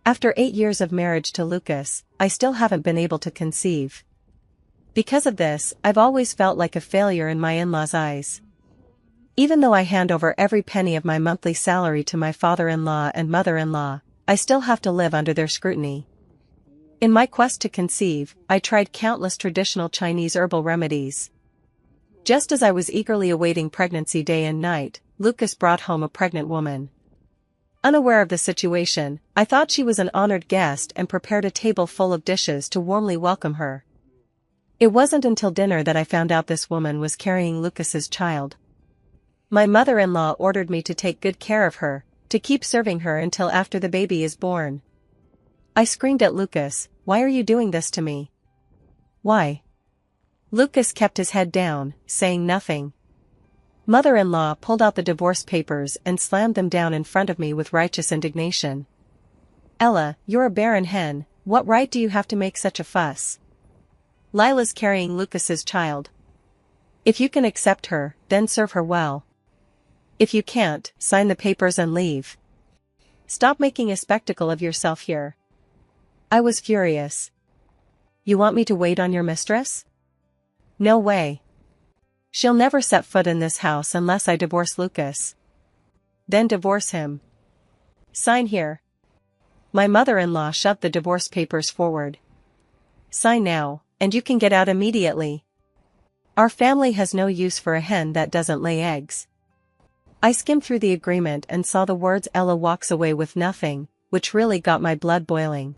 After 8 years of marriage to Lucas, I still haven't been able to conceive. Because of this, I've always felt like a failure in my in-laws' eyes. Even though I hand over every penny of my monthly salary to my father-in-law and mother-in-law, I still have to live under their scrutiny. In my quest to conceive, I tried countless traditional Chinese herbal remedies. Just as I was eagerly awaiting pregnancy day and night, Lucas brought home a pregnant woman. Unaware of the situation, I thought she was an honored guest and prepared a table full of dishes to warmly welcome her. It wasn't until dinner that I found out this woman was carrying Lucas's child. My mother-in-law ordered me to take good care of her, to keep serving her until after the baby is born. I screamed at Lucas, "Why are you doing this to me? Why?" Lucas kept his head down, saying nothing. Mother-in-law pulled out the divorce papers and slammed them down in front of me with righteous indignation. "Ella, you're a barren hen, what right do you have to make such a fuss? Lila's carrying Lucas's child. If you can accept her, then serve her well. If you can't, sign the papers and leave. Stop making a spectacle of yourself here." I was furious. "You want me to wait on your mistress? No way. She'll never set foot in this house unless I divorce Lucas." "Then divorce him. Sign here." My mother-in-law shoved the divorce papers forward. "Sign now, and you can get out immediately. Our family has no use for a hen that doesn't lay eggs." I skimmed through the agreement and saw the words "Ella walks away with nothing," which really got my blood boiling.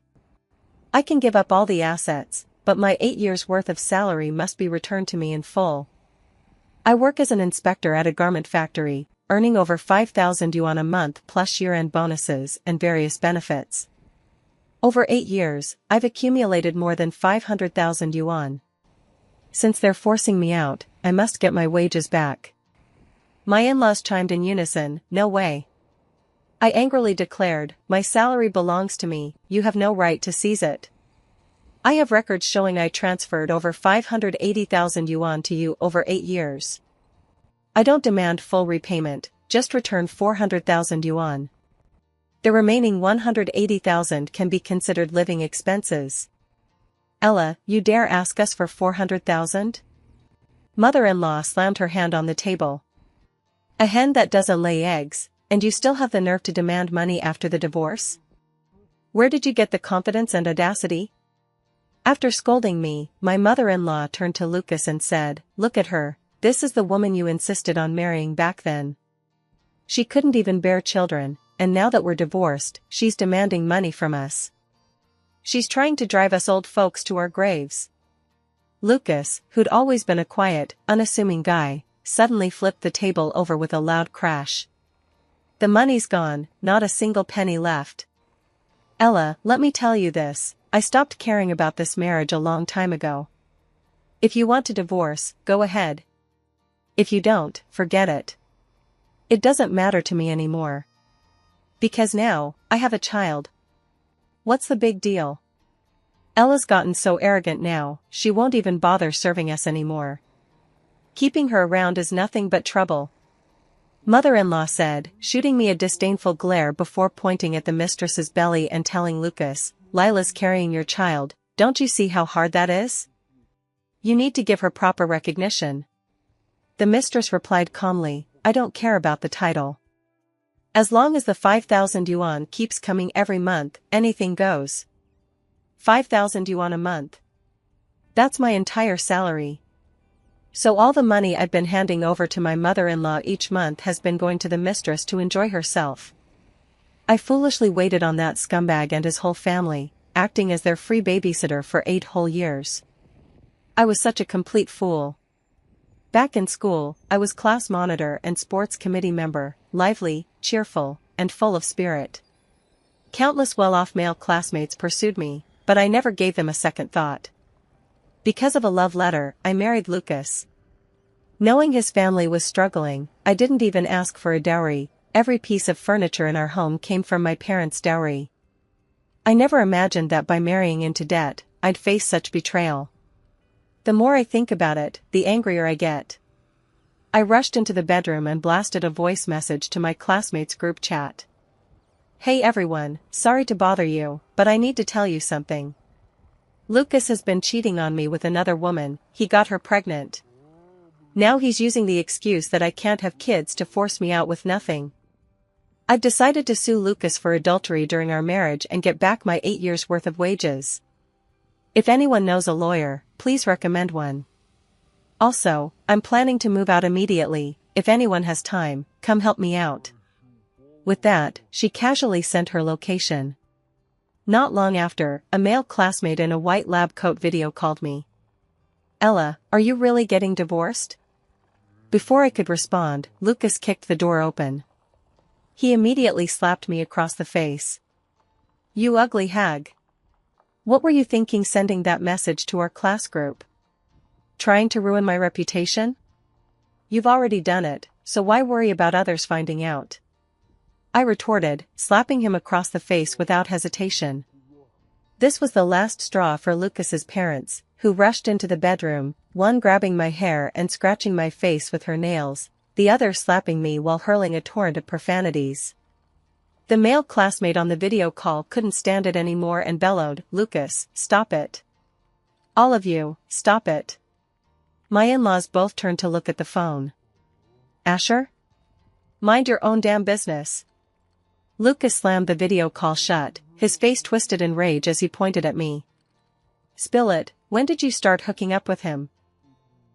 I can give up all the assets, but my 8 years' worth of salary must be returned to me in full. I work as an inspector at a garment factory, earning over 5,000 yuan a month plus year-end bonuses and various benefits. Over 8 years, I've accumulated more than 500,000 yuan. Since they're forcing me out, I must get my wages back. My in-laws chimed in unison, "No way." I angrily declared, "My salary belongs to me, you have no right to seize it. I have records showing I transferred over 580,000 yuan to you over 8 years. I don't demand full repayment, just return 400,000 yuan. The remaining 180,000 can be considered living expenses." "Ella, you dare ask us for 400,000? Mother-in-law slammed her hand on the table. "A hen that doesn't lay eggs, and you still have the nerve to demand money after the divorce? Where did you get the confidence and audacity?" After scolding me, my mother-in-law turned to Lucas and said, "Look at her, this is the woman you insisted on marrying back then. She couldn't even bear children, and now that we're divorced, she's demanding money from us. She's trying to drive us old folks to our graves." Lucas, who'd always been a quiet, unassuming guy, suddenly flipped the table over with a loud crash. "The money's gone, not a single penny left. Ella, let me tell you this, I stopped caring about this marriage a long time ago. If you want to divorce, go ahead. If you don't, forget it. It doesn't matter to me anymore. Because now, I have a child. What's the big deal? Ella's gotten so arrogant now, she won't even bother serving us anymore. Keeping her around is nothing but trouble." Mother-in-law said, shooting me a disdainful glare before pointing at the mistress's belly and telling Lucas, "Lila's carrying your child, don't you see how hard that is? You need to give her proper recognition." The mistress replied calmly, "I don't care about the title. As long as the 5,000 yuan keeps coming every month, anything goes. 5,000 yuan a month. That's my entire salary. So all the money I've been handing over to my mother-in-law each month has been going to the mistress to enjoy herself. I foolishly waited on that scumbag and his whole family, acting as their free babysitter for 8 whole years. I was such a complete fool. Back in school, I was class monitor and sports committee member, lively, cheerful, and full of spirit. Countless well-off male classmates pursued me, but I never gave them a second thought. Because of a love letter, I married Lucas. Knowing his family was struggling, I didn't even ask for a dowry. Every piece of furniture in our home came from my parents' dowry. I never imagined that by marrying into debt, I'd face such betrayal. The more I think about it, the angrier I get. I rushed into the bedroom and blasted a voice message to my classmates' group chat. Hey everyone, sorry to bother you, but I need to tell you something. Lucas has been cheating on me with another woman, he got her pregnant. Now he's using the excuse that I can't have kids to force me out with nothing. I've decided to sue Lucas for adultery during our marriage and get back my 8 years' worth of wages. If anyone knows a lawyer, please recommend one. Also, I'm planning to move out immediately. If anyone has time, come help me out. With that, she casually sent her location. Not long after, a male classmate in a white lab coat video called me. Ella, are you really getting divorced? Before I could respond, Lucas kicked the door open. He immediately slapped me across the face. You ugly hag. What were you thinking sending that message to our class group? Trying to ruin my reputation? You've already done it, so why worry about others finding out? I retorted, slapping him across the face without hesitation. This was the last straw for Lucas's parents, who rushed into the bedroom, one grabbing my hair and scratching my face with her nails, the other slapping me while hurling a torrent of profanities. The male classmate on the video call couldn't stand it anymore and bellowed, Lucas, stop it. All of you, stop it. My in-laws both turned to look at the phone. Asher? Mind your own damn business. Lucas slammed the video call shut, his face twisted in rage as he pointed at me. Spill it, when did you start hooking up with him?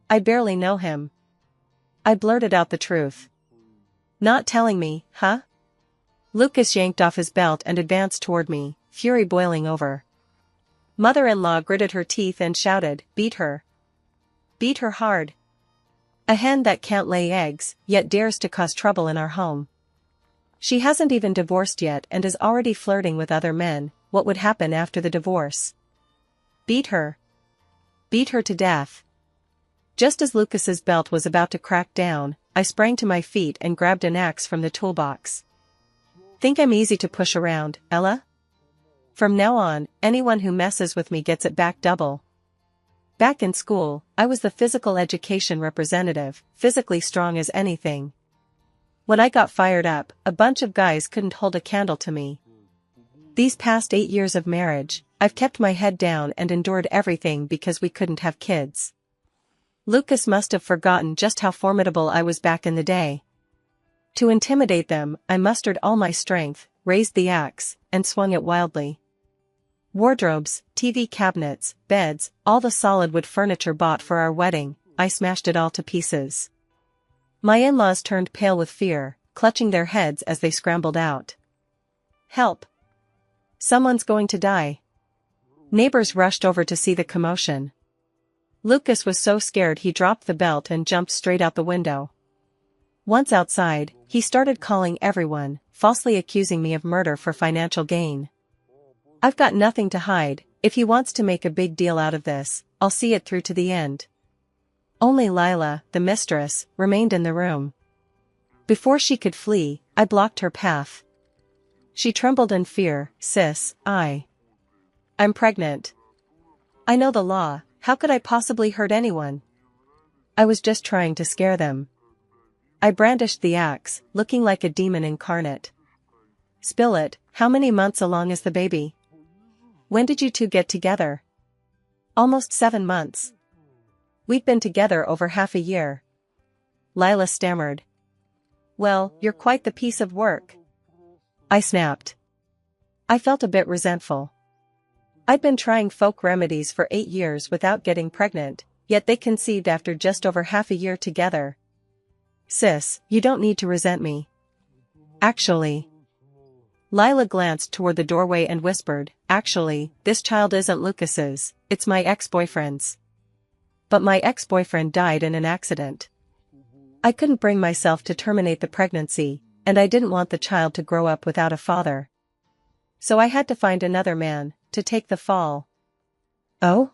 I barely know him. I blurted out the truth. Not telling me, huh? Lucas yanked off his belt and advanced toward me, fury boiling over. Mother-in-law gritted her teeth and shouted, beat her. Beat her hard. A hen that can't lay eggs, yet dares to cause trouble in our home. She hasn't even divorced yet and is already flirting with other men. What would happen after the divorce? Beat her. Beat her to death. Just as Lucas's belt was about to crack down, I sprang to my feet and grabbed an axe from the toolbox. Think I'm easy to push around, Ella? From now on, anyone who messes with me gets it back double. Back in school, I was the physical education representative, physically strong as anything. When I got fired up, a bunch of guys couldn't hold a candle to me. These past 8 years of marriage, I've kept my head down and endured everything because we couldn't have kids. Lucas must have forgotten just how formidable I was back in the day. To intimidate them, I mustered all my strength, raised the axe, and swung it wildly. Wardrobes, TV cabinets, beds, all the solid wood furniture bought for our wedding, I smashed it all to pieces. My in-laws turned pale with fear, clutching their heads as they scrambled out. Help! Someone's going to die. Neighbors rushed over to see the commotion. Lucas was so scared he dropped the belt and jumped straight out the window. Once outside, he started calling everyone, falsely accusing me of murder for financial gain. I've got nothing to hide. If he wants to make a big deal out of this, I'll see it through to the end. Only Lila, the mistress, remained in the room. Before she could flee, I blocked her path. She trembled in fear. Sis, I'm pregnant. I know the law, how could I possibly hurt anyone? I was just trying to scare them. I brandished the axe, looking like a demon incarnate. Spill it, how many months along is the baby? When did you two get together? Almost 7 months. We've been together over half a year. Lila stammered. Well, you're quite the piece of work. I snapped. I felt a bit resentful. I'd been trying folk remedies for 8 years without getting pregnant, yet they conceived after just over half a year together. Sis, you don't need to resent me. Actually. Lila glanced toward the doorway and whispered, actually, this child isn't Lucas's, it's my ex-boyfriend's. But my ex-boyfriend died in an accident. I couldn't bring myself to terminate the pregnancy, and I didn't want the child to grow up without a father. So I had to find another man, to take the fall. Oh?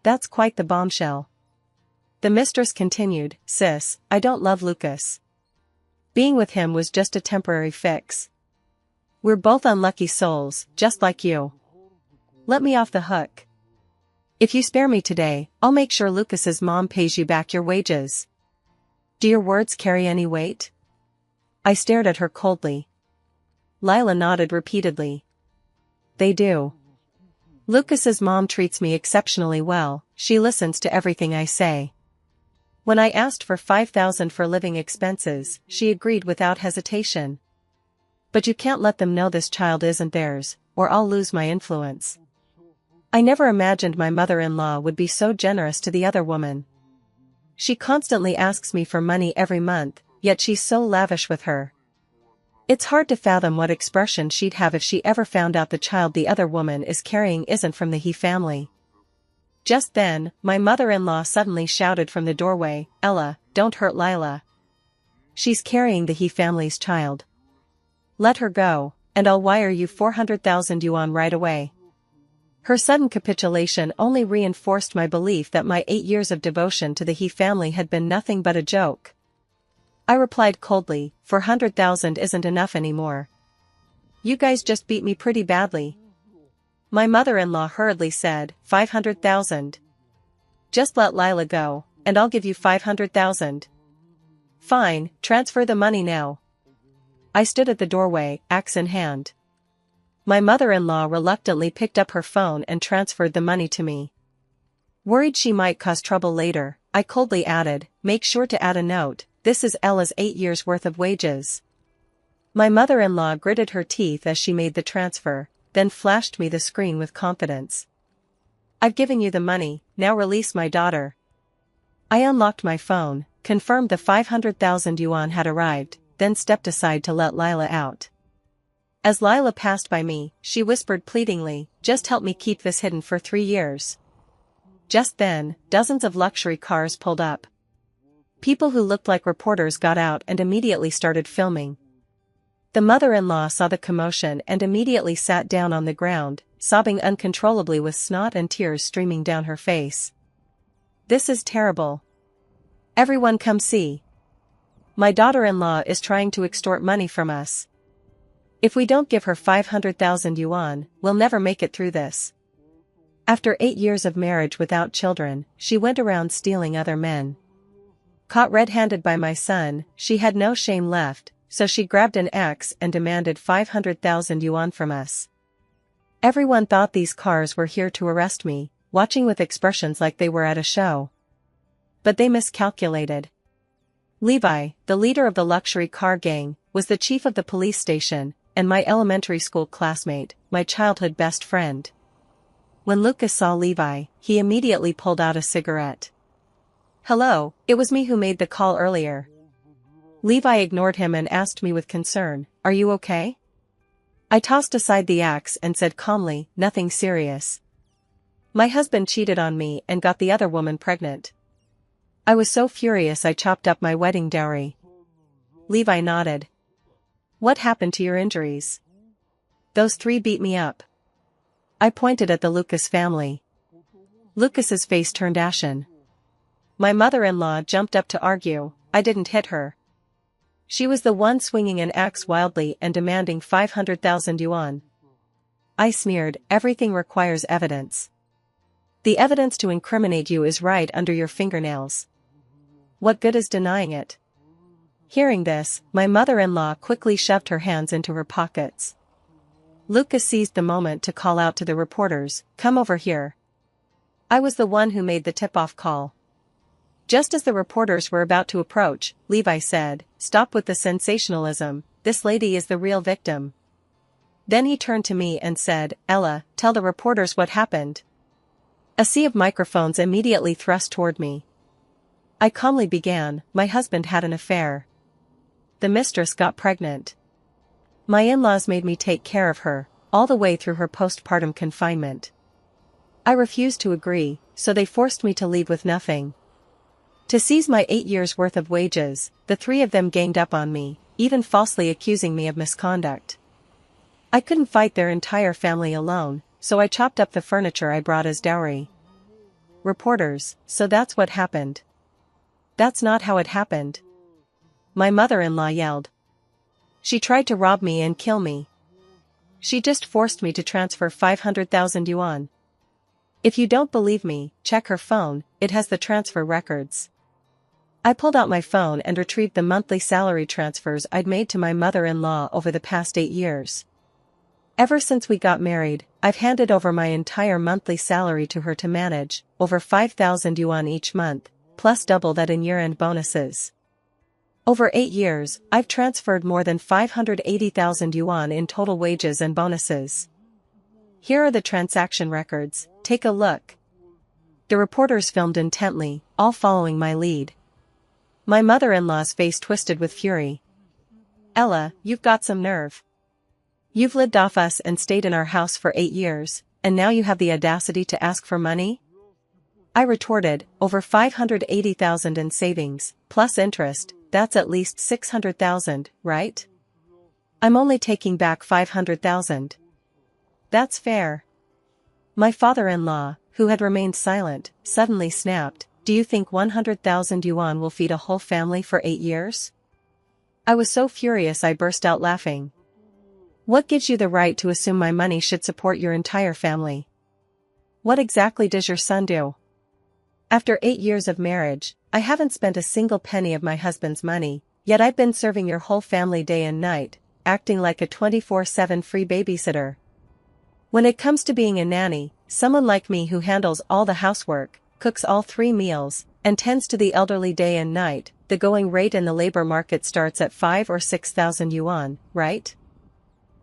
That's quite the bombshell. The mistress continued, Sis, I don't love Lucas. Being with him was just a temporary fix. We're both unlucky souls, just like you. Let me off the hook. If you spare me today, I'll make sure Lucas's mom pays you back your wages. Do your words carry any weight? I stared at her coldly. Lila nodded repeatedly. They do. Lucas's mom treats me exceptionally well, she listens to everything I say. When I asked for $5,000 for living expenses, she agreed without hesitation. But you can't let them know this child isn't theirs, or I'll lose my influence. I never imagined my mother-in-law would be so generous to the other woman. She constantly asks me for money every month, yet she's so lavish with her. It's hard to fathom what expression she'd have if she ever found out the child the other woman is carrying isn't from the He family. Just then, my mother-in-law suddenly shouted from the doorway, "Ella, don't hurt Lila. She's carrying the He family's child. Let her go, and I'll wire you 400,000 yuan right away." Her sudden capitulation only reinforced my belief that my 8 years of devotion to the He family had been nothing but a joke. I replied coldly, 400,000 isn't enough anymore. You guys just beat me pretty badly. My mother-in-law hurriedly said, 500,000. Just let Lila go, and I'll give you 500,000. Fine, transfer the money now. I stood at the doorway, axe in hand. My mother-in-law reluctantly picked up her phone and transferred the money to me. Worried she might cause trouble later, I coldly added, make sure to add a note. This is Ella's 8 years' worth of wages. My mother-in-law gritted her teeth as she made the transfer, then flashed me the screen with confidence. I've given you the money, now release my daughter. I unlocked my phone, confirmed the 500,000 yuan had arrived, then stepped aside to let Lila out. As Lila passed by me, she whispered pleadingly, just help me keep this hidden for 3 years. Just then, dozens of luxury cars pulled up. People who looked like reporters got out and immediately started filming. The mother-in-law saw the commotion and immediately sat down on the ground, sobbing uncontrollably with snot and tears streaming down her face. This is terrible. Everyone come see. My daughter-in-law is trying to extort money from us. If we don't give her 500,000 yuan, we'll never make it through this. After 8 years of marriage without children, she went around stealing other men. Caught red-handed by my son, she had no shame left, so she grabbed an axe and demanded 500,000 yuan from us. Everyone thought these cars were here to arrest me, watching with expressions like they were at a show. But they miscalculated. Levi, the leader of the luxury car gang, was the chief of the police station, and my elementary school classmate, my childhood best friend. When Lucas saw Levi, he immediately pulled out a cigarette. Hello, it was me who made the call earlier. Levi ignored him and asked me with concern, are you okay? I tossed aside the axe and said calmly, nothing serious. My husband cheated on me and got the other woman pregnant. I was so furious I chopped up my wedding dowry. Levi nodded. What happened to your injuries? Those 3 beat me up. I pointed at the Lucas family. Lucas's face turned ashen. My mother-in-law jumped up to argue, I didn't hit her. She was the one swinging an axe wildly and demanding 500,000 yuan. I sneered, everything requires evidence. The evidence to incriminate you is right under your fingernails. What good is denying it? Hearing this, my mother-in-law quickly shoved her hands into her pockets. Lucas seized the moment to call out to the reporters, come over here. I was the one who made the tip-off call. Just as the reporters were about to approach, Levi said, stop with the sensationalism, this lady is the real victim. Then he turned to me and said, Ella, tell the reporters what happened. A sea of microphones immediately thrust toward me. I calmly began, my husband had an affair. The mistress got pregnant. My in-laws made me take care of her, all the way through her postpartum confinement. I refused to agree, so they forced me to leave with nothing. To seize my 8 years' worth of wages, the 3 of them ganged up on me, even falsely accusing me of misconduct. I couldn't fight their entire family alone, so I chopped up the furniture I brought as dowry. Reporters, so that's what happened. That's not how it happened. My mother-in-law yelled. She tried to rob me and kill me. She just forced me to transfer 500,000 yuan. If you don't believe me, check her phone, it has the transfer records. I pulled out my phone and retrieved the monthly salary transfers I'd made to my mother-in-law over the past 8 years. Ever since we got married, I've handed over my entire monthly salary to her to manage, over 5,000 yuan each month, plus double that in year-end bonuses. Over 8 years, I've transferred more than 580,000 yuan in total wages and bonuses. Here are the transaction records, take a look. The reporters filmed intently, all following my lead. My mother-in-law's face twisted with fury. Ella, you've got some nerve. You've lived off us and stayed in our house for 8 years, and now you have the audacity to ask for money? I retorted, over 580,000 in savings, plus interest, that's at least 600,000, right? I'm only taking back 500,000. That's fair. My father-in-law, who had remained silent, suddenly snapped, do you think 100,000 yuan will feed a whole family for 8 years? I was so furious I burst out laughing. What gives you the right to assume my money should support your entire family? What exactly does your son do? After 8 years of marriage, I haven't spent a single penny of my husband's money, yet I've been serving your whole family day and night, acting like a 24/7 free babysitter. When it comes to being a nanny, someone like me who handles all the housework, cooks all 3 meals, and tends to the elderly day and night, the going rate in the labor market starts at 5 or 6,000 yuan, right?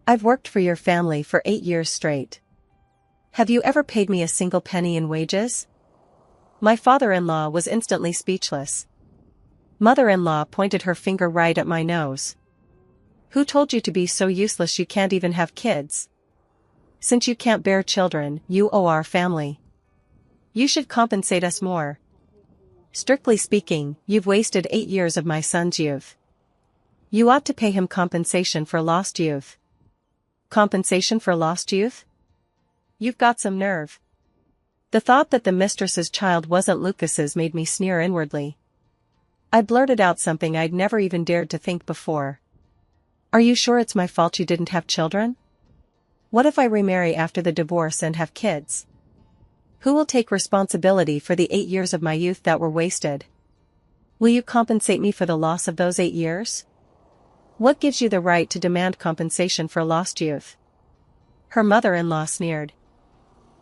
I've worked for your family for 8 years straight. Have you ever paid me a single penny in wages? My father-in-law was instantly speechless. Mother-in-law pointed her finger right at my nose. Who told you to be so useless you can't even have kids? Since you can't bear children, you owe our family. You should compensate us more. Strictly speaking, you've wasted 8 years of my son's youth. You ought to pay him compensation for lost youth. Compensation for lost youth? You've got some nerve. The thought that the mistress's child wasn't Lucas's made me sneer inwardly. I blurted out something I'd never even dared to think before. Are you sure it's my fault you didn't have children? What if I remarry after the divorce and have kids? Who will take responsibility for the 8 years of my youth that were wasted? Will you compensate me for the loss of those 8 years? What gives you the right to demand compensation for lost youth? Her mother-in-law sneered.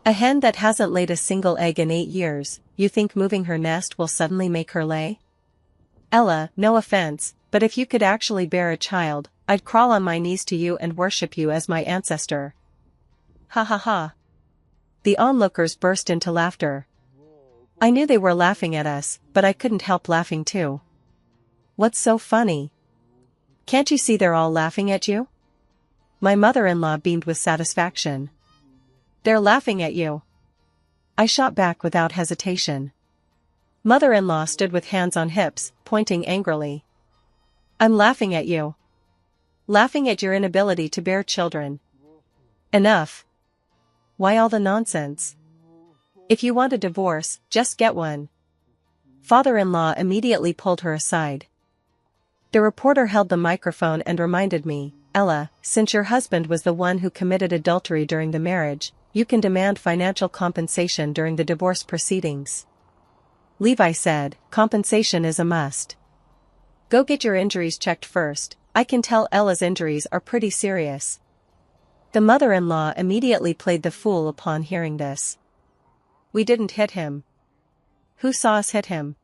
A hen that hasn't laid a single egg in 8 years, you think moving her nest will suddenly make her lay? Ella, no offense, but if you could actually bear a child, I'd crawl on my knees to you and worship you as my ancestor. Ha ha ha. The onlookers burst into laughter. I knew they were laughing at us, but I couldn't help laughing too. What's so funny? Can't you see they're all laughing at you? My mother-in-law beamed with satisfaction. They're laughing at you. I shot back without hesitation. Mother-in-law stood with hands on hips, pointing angrily. I'm laughing at you. Laughing at your inability to bear children. Enough. Why all the nonsense? If you want a divorce, just get one. Father-in-law immediately pulled her aside. The reporter held the microphone and reminded me, Ella, since your husband was the one who committed adultery during the marriage, you can demand financial compensation during the divorce proceedings. Levi said, compensation is a must. Go get your injuries checked first. I can tell Ella's injuries are pretty serious. The mother-in-law immediately played the fool upon hearing this. We didn't hit him. Who saw us hit him?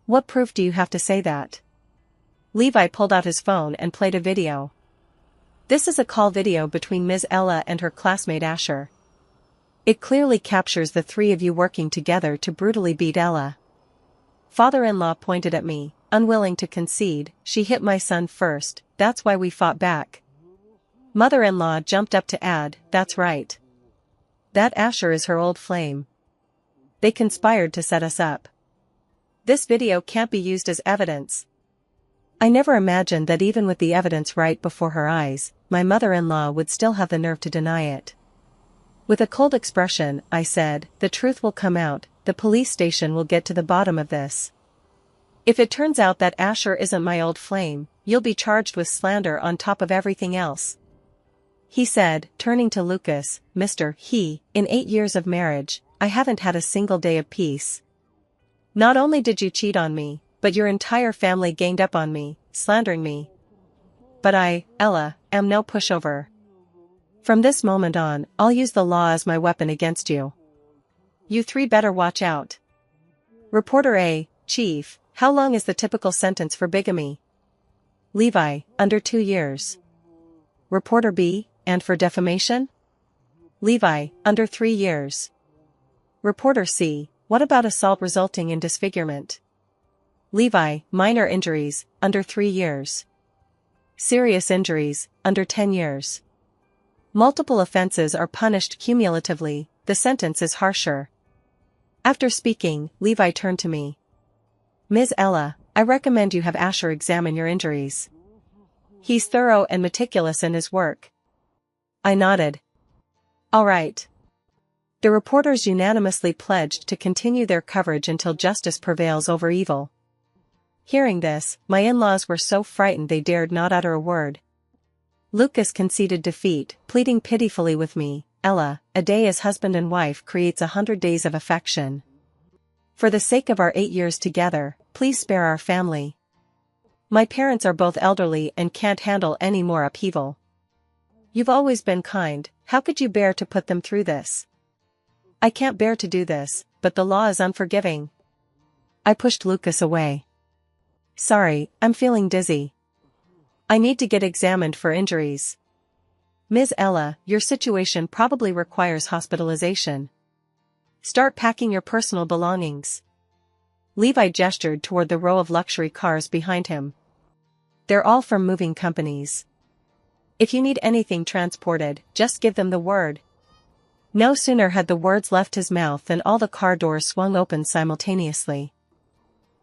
What proof do you have to say that? Levi pulled out his phone and played a video. This is a call video between Ms. Ella and her classmate Asher. It clearly captures the 3 of you working together to brutally beat Ella. Father-in-law pointed at me, unwilling to concede, she hit my son first, that's why we fought back. Mother-in-law jumped up to add, that's right. That Asher is her old flame. They conspired to set us up. This video can't be used as evidence. I never imagined that even with the evidence right before her eyes, my mother-in-law would still have the nerve to deny it. With a cold expression, I said, the truth will come out, the police station will get to the bottom of this. If it turns out that Asher isn't my old flame, you'll be charged with slander on top of everything else. He said, turning to Lucas, Mr. He, in 8 years of marriage, I haven't had a single day of peace. Not only did you cheat on me, But your entire family ganged up on me, slandering me. But I, Ella, am no pushover. From this moment on, I'll use the law as my weapon against you. You three better watch out. Reporter A, Chief, how long is the typical sentence for bigamy? Levi, under 2 years. Reporter B, and for defamation? Levi, under 3 years. Reporter C, what about assault resulting in disfigurement? Levi, minor injuries, under 3 years. Serious injuries, under 10 years. Multiple offenses are punished cumulatively, the sentence is harsher. After speaking, Levi turned to me. Ms. Ella, I recommend you have Asher examine your injuries. He's thorough and meticulous in his work. I nodded. All right. The reporters unanimously pledged to continue their coverage until justice prevails over evil. Hearing this, my in-laws were so frightened they dared not utter a word. Lucas conceded defeat, pleading pitifully with me, Ella, a day as husband and wife creates 100 days of affection. For the sake of our 8 years together, please spare our family. My parents are both elderly and can't handle any more upheaval. You've always been kind, how could you bear to put them through this? I can't bear to do this, but the law is unforgiving. I pushed Lucas away. Sorry, I'm feeling dizzy. I need to get examined for injuries. Ms. Ella, your situation probably requires hospitalization. Start packing your personal belongings. Levi gestured toward the row of luxury cars behind him. They're all from moving companies. If you need anything transported, just give them the word. No sooner had the words left his mouth than all the car doors swung open simultaneously.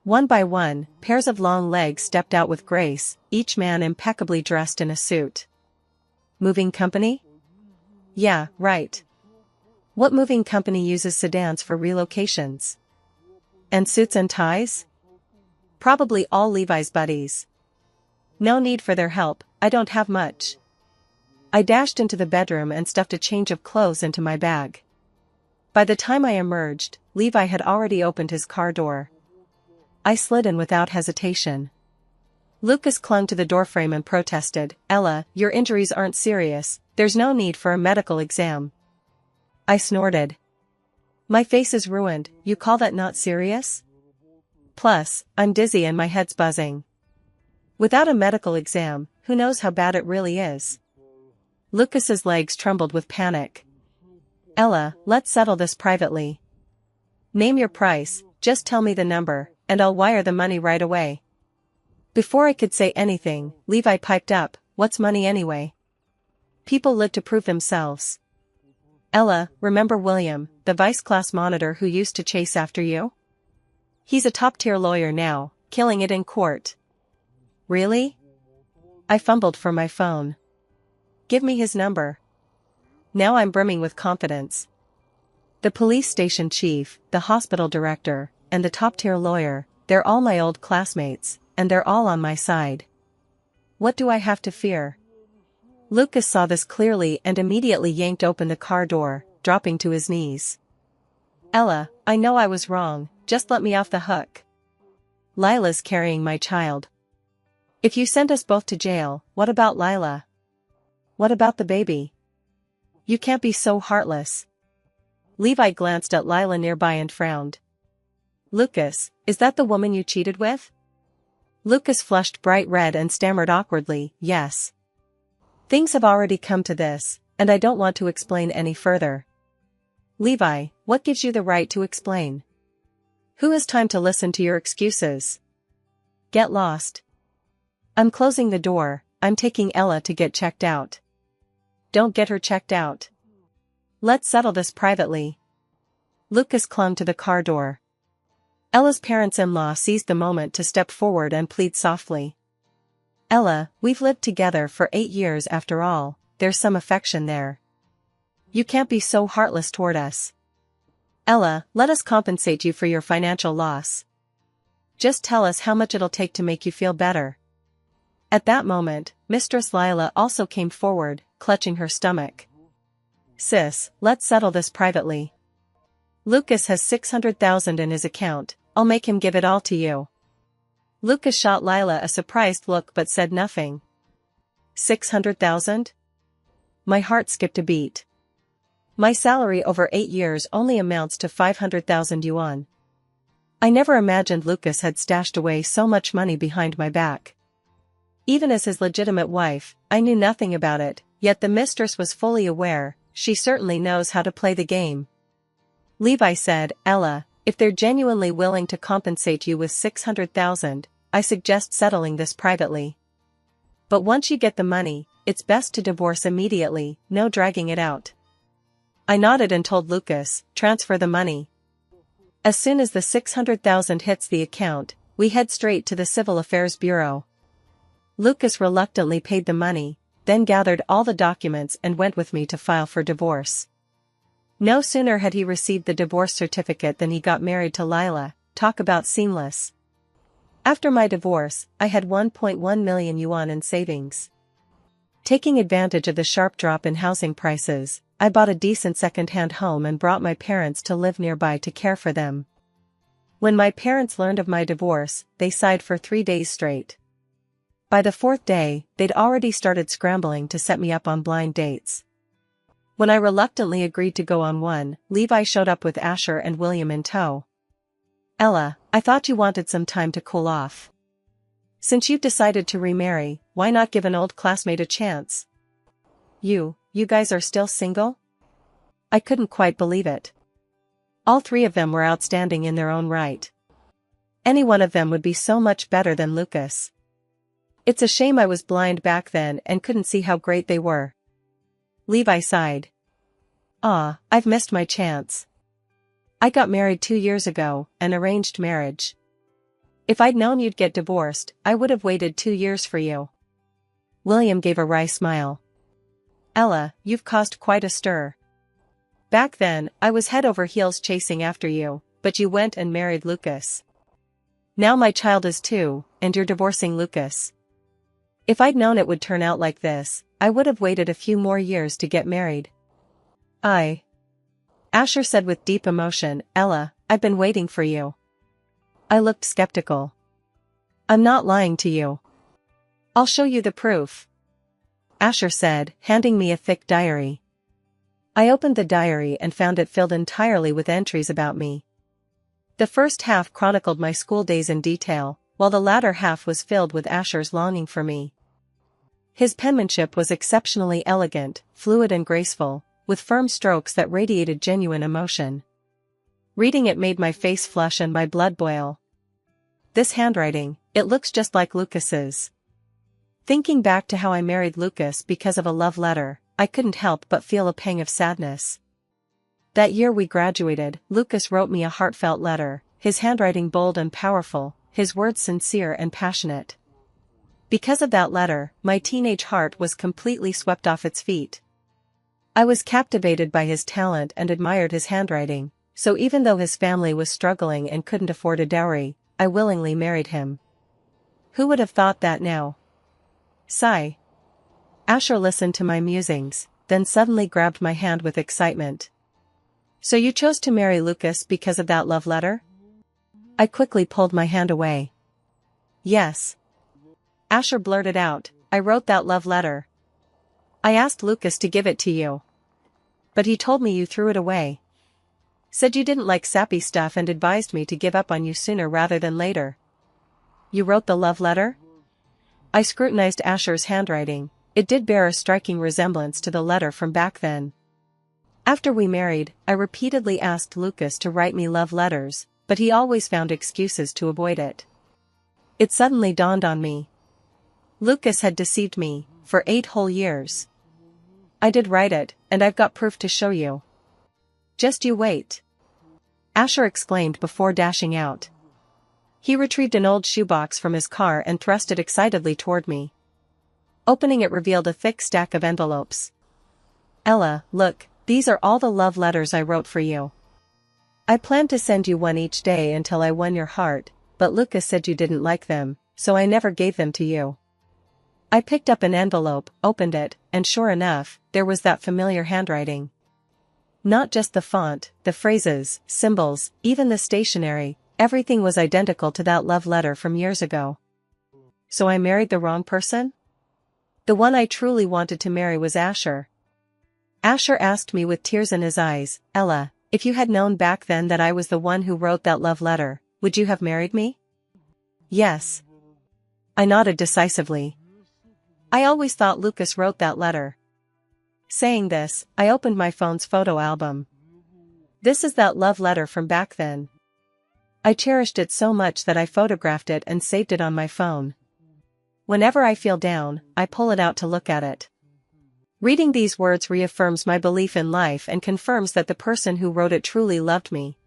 One by one, pairs of long legs stepped out with grace, each man impeccably dressed in a suit. Moving company? Yeah, right. What moving company uses sedans for relocations? And suits and ties? Probably all Levi's buddies. No need for their help, I don't have much. I dashed into the bedroom and stuffed a change of clothes into my bag. By the time I emerged, Levi had already opened his car door. I slid in without hesitation. Lucas clung to the doorframe and protested, Ella, your injuries aren't serious, there's no need for a medical exam. I snorted. My face is ruined, you call that not serious? Plus, I'm dizzy and my head's buzzing. Without a medical exam, who knows how bad it really is? Lucas's legs trembled with panic. Ella, let's settle this privately. Name your price, just tell me the number, and I'll wire the money right away. Before I could say anything, Levi piped up, what's money anyway? People live to prove themselves. Ella, remember William, the vice-class monitor who used to chase after you? He's a top-tier lawyer now, killing it in court. Really? I fumbled for my phone. Give me his number. Now I'm brimming with confidence. The police station chief, the hospital director, and the top-tier lawyer, they're all my old classmates, and they're all on my side. What do I have to fear? Lucas saw this clearly and immediately yanked open the car door, dropping to his knees. Ella, I know I was wrong, just let me off the hook. Lila's carrying my child. If you send us both to jail, what about Lila? What about the baby? You can't be so heartless. Levi glanced at Lila nearby and frowned. Lucas, is that the woman you cheated with? Lucas flushed bright red and stammered awkwardly, yes. Things have already come to this, and I don't want to explain any further. Levi, what gives you the right to explain? Who has time to listen to your excuses? Get lost. I'm closing the door, I'm taking Ella to get checked out. Don't get her checked out. Let's settle this privately. Lucas clung to the car door. Ella's parents-in-law seized the moment to step forward and plead softly. Ella, we've lived together for 8 years after all, there's some affection there. You can't be so heartless toward us. Ella, let us compensate you for your financial loss. Just tell us how much it'll take to make you feel better. At that moment, Mistress Lila also came forward, clutching her stomach. Sis, let's settle this privately. Lucas has $600,000 in his account, I'll make him give it all to you. Lucas shot Lila a surprised look but said nothing. 600,000? My heart skipped a beat. My salary over 8 years only amounts to 500,000 yuan. I never imagined Lucas had stashed away so much money behind my back. Even as his legitimate wife, I knew nothing about it, yet the mistress was fully aware. She certainly knows how to play the game. Levi said, Ella, if they're genuinely willing to compensate you with 600,000, I suggest settling this privately. But once you get the money, it's best to divorce immediately, no dragging it out. I nodded and told Lucas, transfer the money. As soon as the 600,000 hits the account, we head straight to the Civil Affairs Bureau. Lucas reluctantly paid the money, then gathered all the documents and went with me to file for divorce. No sooner had he received the divorce certificate than he got married to Lila. Talk about seamless. After my divorce, I had 1.1 million yuan in savings. Taking advantage of the sharp drop in housing prices, I bought a decent second-hand home and brought my parents to live nearby to care for them. When my parents learned of my divorce, they sighed for 3 days straight. By the 4th day, they'd already started scrambling to set me up on blind dates. When I reluctantly agreed to go on one, Levi showed up with Asher and William in tow. Ella, I thought you wanted some time to cool off. Since you've decided to remarry, why not give an old classmate a chance? You guys are still single? I couldn't quite believe it. All 3 of them were outstanding in their own right. Any one of them would be so much better than Lucas. It's a shame I was blind back then and couldn't see how great they were. Levi sighed. I've missed my chance. I got married 2 years ago, an arranged marriage. If I'd known you'd get divorced, I would have waited 2 years for you. William gave a wry smile. Ella, you've caused quite a stir. Back then, I was head over heels chasing after you, but you went and married Lucas. Now my child is 2, and you're divorcing Lucas. If I'd known it would turn out like this, I would have waited a few more years to get married. Asher said with deep emotion, Ella, I've been waiting for you. I looked skeptical. I'm not lying to you. I'll show you the proof. Asher said, handing me a thick diary. I opened the diary and found it filled entirely with entries about me. The first half chronicled my school days in detail, while the latter half was filled with Asher's longing for me. His penmanship was exceptionally elegant, fluid and graceful, with firm strokes that radiated genuine emotion. Reading it made my face flush and my blood boil. This handwriting, it looks just like Lucas's. Thinking back to how I married Lucas because of a love letter, I couldn't help but feel a pang of sadness. That year we graduated, Lucas wrote me a heartfelt letter, his handwriting bold and powerful, his words sincere and passionate. Because of that letter, my teenage heart was completely swept off its feet. I was captivated by his talent and admired his handwriting, so even though his family was struggling and couldn't afford a dowry, I willingly married him. Who would have thought that now? Sigh. Asher listened to my musings, then suddenly grabbed my hand with excitement. So you chose to marry Lucas because of that love letter? I quickly pulled my hand away. Yes. Asher blurted out, I wrote that love letter. I asked Lucas to give it to you. But he told me you threw it away. Said you didn't like sappy stuff and advised me to give up on you sooner rather than later. You wrote the love letter? I scrutinized Asher's handwriting. It did bear a striking resemblance to the letter from back then. After we married, I repeatedly asked Lucas to write me love letters, but he always found excuses to avoid it. It suddenly dawned on me. Lucas had deceived me, for 8 whole years. I did write it, and I've got proof to show you. Just you wait. Asher exclaimed before dashing out. He retrieved an old shoebox from his car and thrust it excitedly toward me. Opening it revealed a thick stack of envelopes. Ella, look, these are all the love letters I wrote for you. I planned to send you one each day until I won your heart, but Lucas said you didn't like them, so I never gave them to you. I picked up an envelope, opened it, and sure enough, there was that familiar handwriting. Not just the font, the phrases, symbols, even the stationery, Everything was identical to that love letter from years ago. So I married the wrong person? The one I truly wanted to marry was Asher. Asher asked me with tears in his eyes, Ella, if you had known back then that I was the one who wrote that love letter, would you have married me? Yes. I nodded decisively. I always thought Lucas wrote that letter. Saying this, I opened my phone's photo album. This is that love letter from back then. I cherished it so much that I photographed it and saved it on my phone. Whenever I feel down, I pull it out to look at it. Reading these words reaffirms my belief in life and confirms that the person who wrote it truly loved me.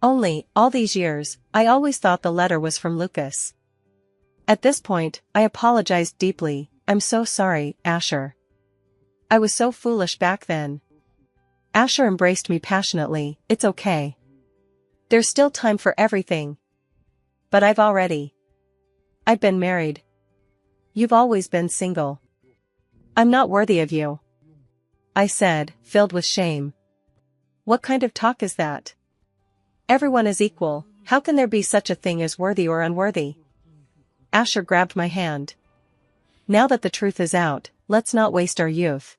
Only, all these years, I always thought the letter was from Lucas. At this point, I apologized deeply. I'm so sorry, Asher. I was so foolish back then. Asher embraced me passionately. It's okay. There's still time for everything. But I've been married. You've always been single. I'm not worthy of you. I said, filled with shame. What kind of talk is that? Everyone is equal. How can there be such a thing as worthy or unworthy? Asher grabbed my hand. Now that the truth is out, let's not waste our youth.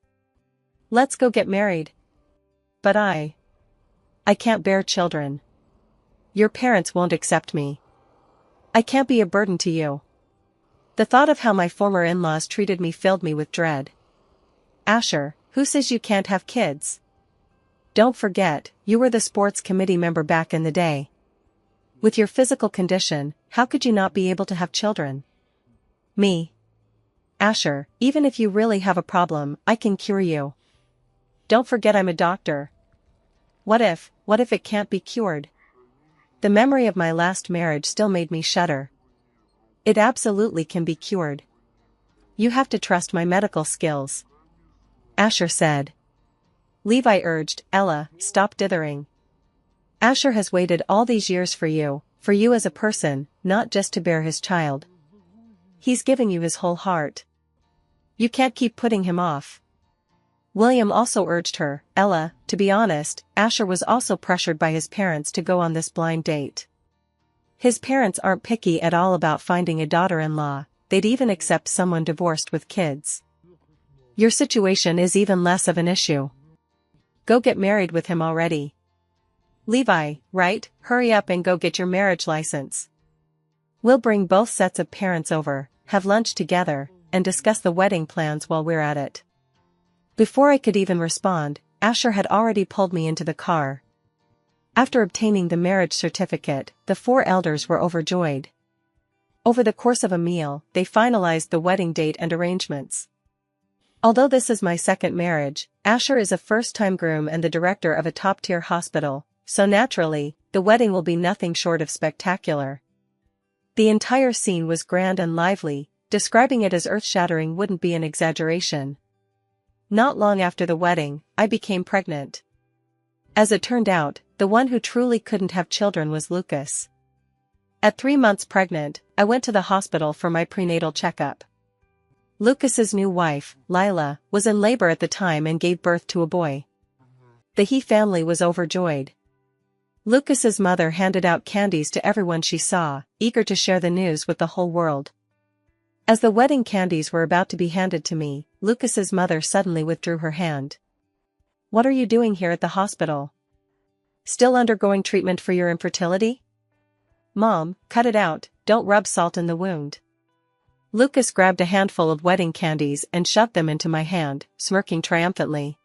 Let's go get married. But I can't bear children. Your parents won't accept me. I can't be a burden to you. The thought of how my former in-laws treated me filled me with dread. Asher, who says you can't have kids? Don't forget, you were the sports committee member back in the day. With your physical condition, how could you not be able to have children? Me? Asher, even if you really have a problem, I can cure you. Don't forget I'm a doctor. What if it can't be cured? The memory of my last marriage still made me shudder. It absolutely can be cured. You have to trust my medical skills. Asher said. Levi urged, Ella, stop dithering. Asher has waited all these years for you as a person, not just to bear his child. He's giving you his whole heart. You can't keep putting him off. William also urged her, Ella, to be honest, Asher was also pressured by his parents to go on this blind date. His parents aren't picky at all about finding a daughter-in-law, they'd even accept someone divorced with kids. Your situation is even less of an issue. Go get married with him already. Levi, right, hurry up and go get your marriage license. We'll bring both sets of parents over, have lunch together, and discuss the wedding plans while we're at it. Before I could even respond, Asher had already pulled me into the car. After obtaining the marriage certificate, the four elders were overjoyed. Over the course of a meal, they finalized the wedding date and arrangements. Although this is my second marriage, Asher is a first-time groom and the director of a top-tier hospital, so naturally, the wedding will be nothing short of spectacular. The entire scene was grand and lively, describing it as earth-shattering wouldn't be an exaggeration. Not long after the wedding, I became pregnant. As it turned out, the one who truly couldn't have children was Lucas. At 3 months pregnant, I went to the hospital for my prenatal checkup. Lucas's new wife, Lila, was in labor at the time and gave birth to a boy. The He family was overjoyed. Lucas's mother handed out candies to everyone she saw, eager to share the news with the whole world. As the wedding candies were about to be handed to me, Lucas's mother suddenly withdrew her hand. What are you doing here at the hospital? Still undergoing treatment for your infertility? Mom, cut it out, don't rub salt in the wound. Lucas grabbed a handful of wedding candies and shoved them into my hand, smirking triumphantly.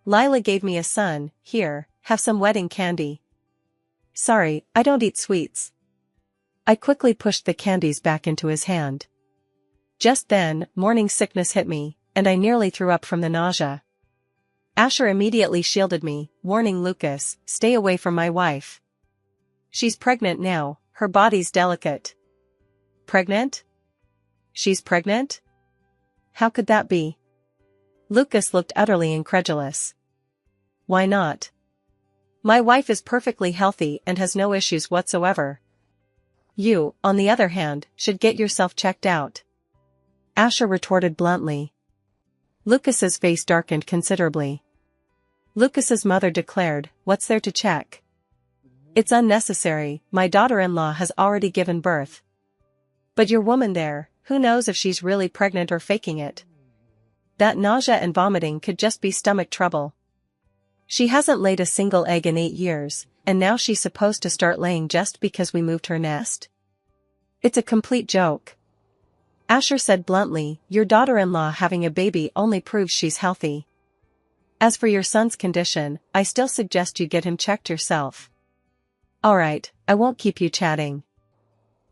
Lila gave me a son, here, have some wedding candy. Sorry, I don't eat sweets. I quickly pushed the candies back into his hand. Just then, morning sickness hit me, and I nearly threw up from the nausea. Asher immediately shielded me, warning Lucas, stay away from my wife. She's pregnant now, her body's delicate. Pregnant? She's pregnant? How could that be? Lucas looked utterly incredulous. Why not? My wife is perfectly healthy and has no issues whatsoever. You, on the other hand, should get yourself checked out. Asher retorted bluntly. Lucas's face darkened considerably. Lucas's mother declared, what's there to check? It's unnecessary, my daughter-in-law has already given birth. But your woman there, who knows if she's really pregnant or faking it? That nausea and vomiting could just be stomach trouble. She hasn't laid a single egg in 8 years, and now she's supposed to start laying just because we moved her nest? It's a complete joke. Asher said bluntly, your daughter-in-law having a baby only proves she's healthy. As for your son's condition, I still suggest you get him checked yourself. Alright, I won't keep you chatting.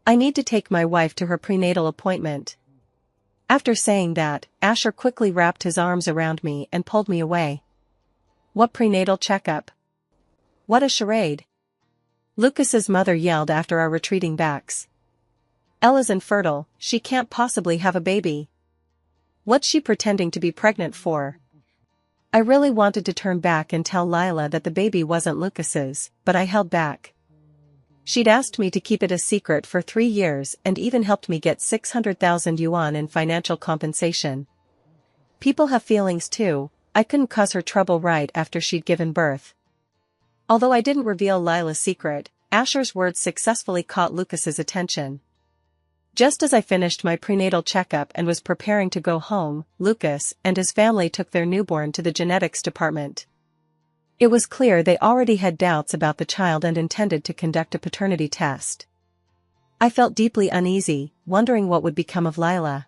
I need to take my wife to her prenatal appointment. After saying that, Asher quickly wrapped his arms around me and pulled me away. What prenatal checkup? What a charade. Lucas's mother yelled after our retreating backs. Ella's infertile, she can't possibly have a baby. What's she pretending to be pregnant for? I really wanted to turn back and tell Lila that the baby wasn't Lucas's, but I held back. She'd asked me to keep it a secret for 3 years and even helped me get 600,000 yuan in financial compensation. People have feelings too, I couldn't cause her trouble right after she'd given birth. Although I didn't reveal Lila's secret, Asher's words successfully caught Lucas's attention. Just as I finished my prenatal checkup and was preparing to go home, Lucas and his family took their newborn to the genetics department. It was clear they already had doubts about the child and intended to conduct a paternity test. I felt deeply uneasy, wondering what would become of Lila.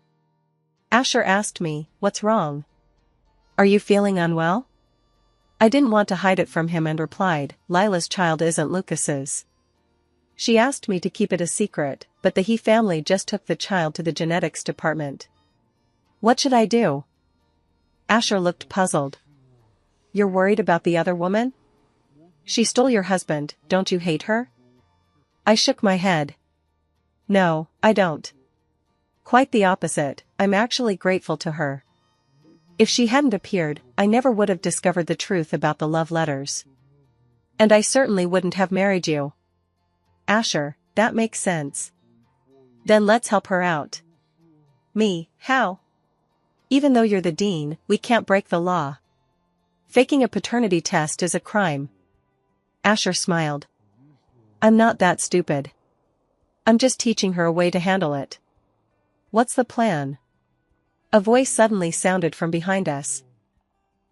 Asher asked me, "What's wrong? Are you feeling unwell?" I didn't want to hide it from him and replied, "Lila's child isn't Lucas's. She asked me to keep it a secret, but the He family just took the child to the genetics department. What should I do?" Asher looked puzzled. "You're worried about the other woman? She stole your husband, don't you hate her?" I shook my head. "No, I don't. Quite the opposite, I'm actually grateful to her. If she hadn't appeared, I never would have discovered the truth about the love letters. And I certainly wouldn't have married you." "Asher, that makes sense. Then let's help her out." "Me, how? Even though you're the dean, we can't break the law. Faking a paternity test is a crime." Asher smiled. "I'm not that stupid. I'm just teaching her a way to handle it." "What's the plan?" A voice suddenly sounded from behind us.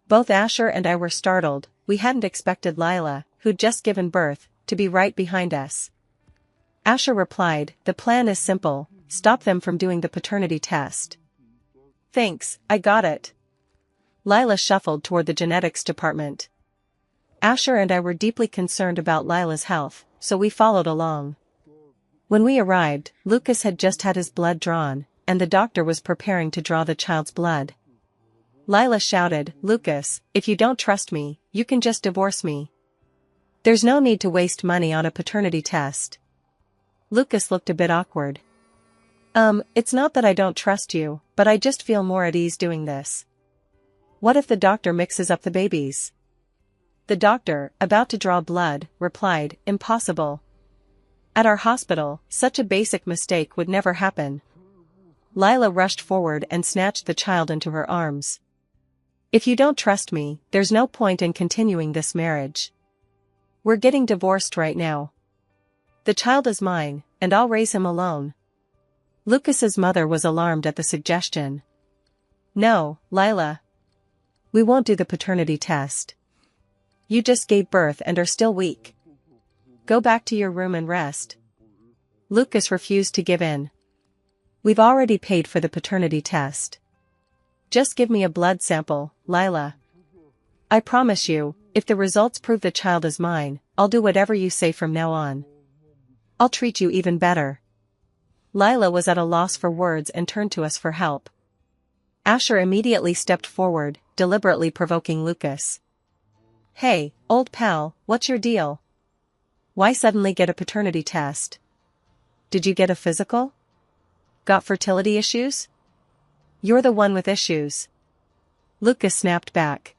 Both Asher and I were startled, we hadn't expected Lila, who'd just given birth, to be right behind us. Asher replied, "The plan is simple, stop them from doing the paternity test." "Thanks, I got it." Lila shuffled toward the genetics department. Asher and I were deeply concerned about Lila's health, so we followed along. When we arrived, Lucas had just had his blood drawn, and the doctor was preparing to draw the child's blood. Lila shouted, "Lucas, if you don't trust me, you can just divorce me. There's no need to waste money on a paternity test." Lucas looked a bit awkward. It's not that I don't trust you, but I just feel more at ease doing this." "What if the doctor mixes up the babies?" The doctor, about to draw blood, replied, "Impossible. At our hospital, such a basic mistake would never happen." Lila rushed forward and snatched the child into her arms. "If you don't trust me, there's no point in continuing this marriage. We're getting divorced right now. The child is mine, and I'll raise him alone." Lucas's mother was alarmed at the suggestion. "No, Lila. We won't do the paternity test. You just gave birth and are still weak. Go back to your room and rest." Lucas refused to give in. "We've already paid for the paternity test. Just give me a blood sample, Lila. I promise you, if the results prove the child is mine, I'll do whatever you say from now on. I'll treat you even better." Lila was at a loss for words and turned to us for help. Asher immediately stepped forward, deliberately provoking Lucas. "Hey, old pal, what's your deal? Why suddenly get a paternity test? Did you get a physical? Got fertility issues? You're the one with issues." Lucas snapped back.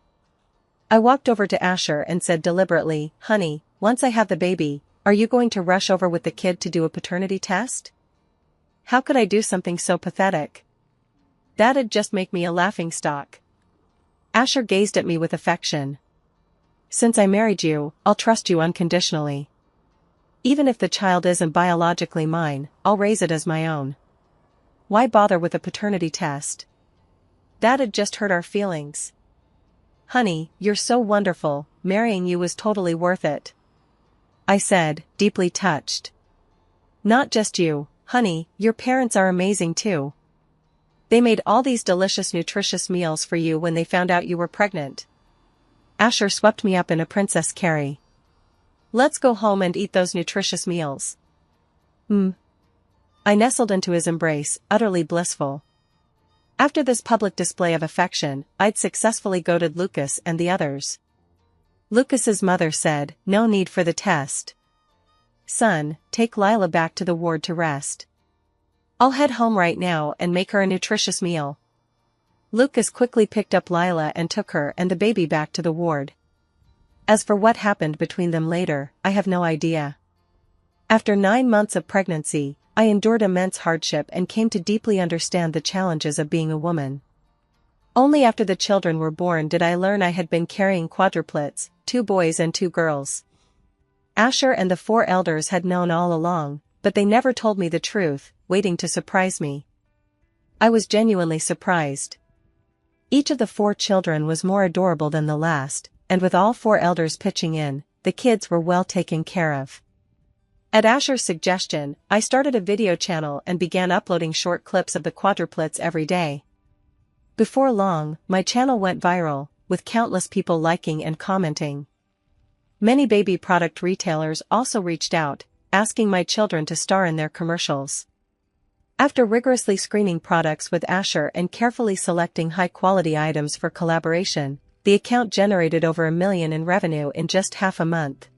I walked over to Asher and said deliberately, "Honey, once I have the baby, are you going to rush over with the kid to do a paternity test? How could I do something so pathetic? That'd just make me a laughingstock." Asher gazed at me with affection. "Since I married you, I'll trust you unconditionally. Even if the child isn't biologically mine, I'll raise it as my own. Why bother with a paternity test? That'd just hurt our feelings. Honey, you're so wonderful, marrying you was totally worth it. I said, deeply touched. Not just you, honey, your parents are amazing too. They made all these delicious nutritious meals for you when they found out you were pregnant. Asher swept me up in a princess carry. Let's go home and eat those nutritious meals. I nestled into his embrace, utterly blissful. After this public display of affection, I'd successfully goaded Lucas and the others. Lucas's mother said, "No need for the test. Son, take Lila back to the ward to rest. I'll head home right now and make her a nutritious meal." Lucas quickly picked up Lila and took her and the baby back to the ward. As for what happened between them later, I have no idea. After 9 months of pregnancy, I endured immense hardship and came to deeply understand the challenges of being a woman. Only after the children were born did I learn I had been carrying quadruplets, 2 boys and 2 girls. Asher and the 4 elders had known all along, but they never told me the truth, waiting to surprise me. I was genuinely surprised. Each of the 4 children was more adorable than the last, and with all 4 elders pitching in, the kids were well taken care of. At Asher's suggestion, I started a video channel and began uploading short clips of the quadruplets every day. Before long, my channel went viral, with countless people liking and commenting. Many baby product retailers also reached out, asking my children to star in their commercials. After rigorously screening products with Asher and carefully selecting high-quality items for collaboration, the account generated over $1 million in revenue in just half a month.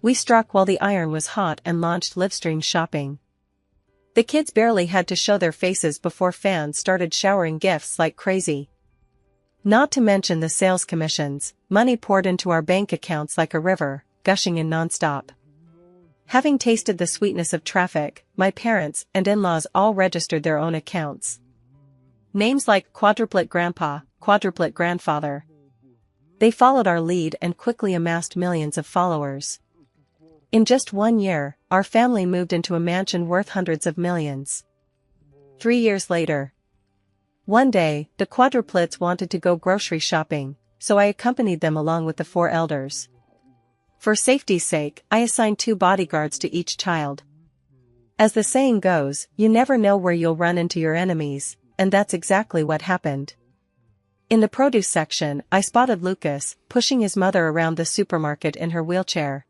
We struck while the iron was hot and launched livestream shopping. The kids barely had to show their faces before fans started showering gifts like crazy. Not to mention the sales commissions, money poured into our bank accounts like a river, gushing in nonstop. Having tasted the sweetness of traffic, my parents and in-laws all registered their own accounts. Names like quadruplet grandpa, quadruplet grandfather. They followed our lead and quickly amassed millions of followers. In just 1 year, our family moved into a mansion worth hundreds of millions. 3 years later. One day, the quadruplets wanted to go grocery shopping, so I accompanied them along with the 4 elders. For safety's sake, I assigned 2 bodyguards to each child. As the saying goes, you never know where you'll run into your enemies, and that's exactly what happened. In the produce section, I spotted Lucas, pushing his mother around the supermarket in her wheelchair.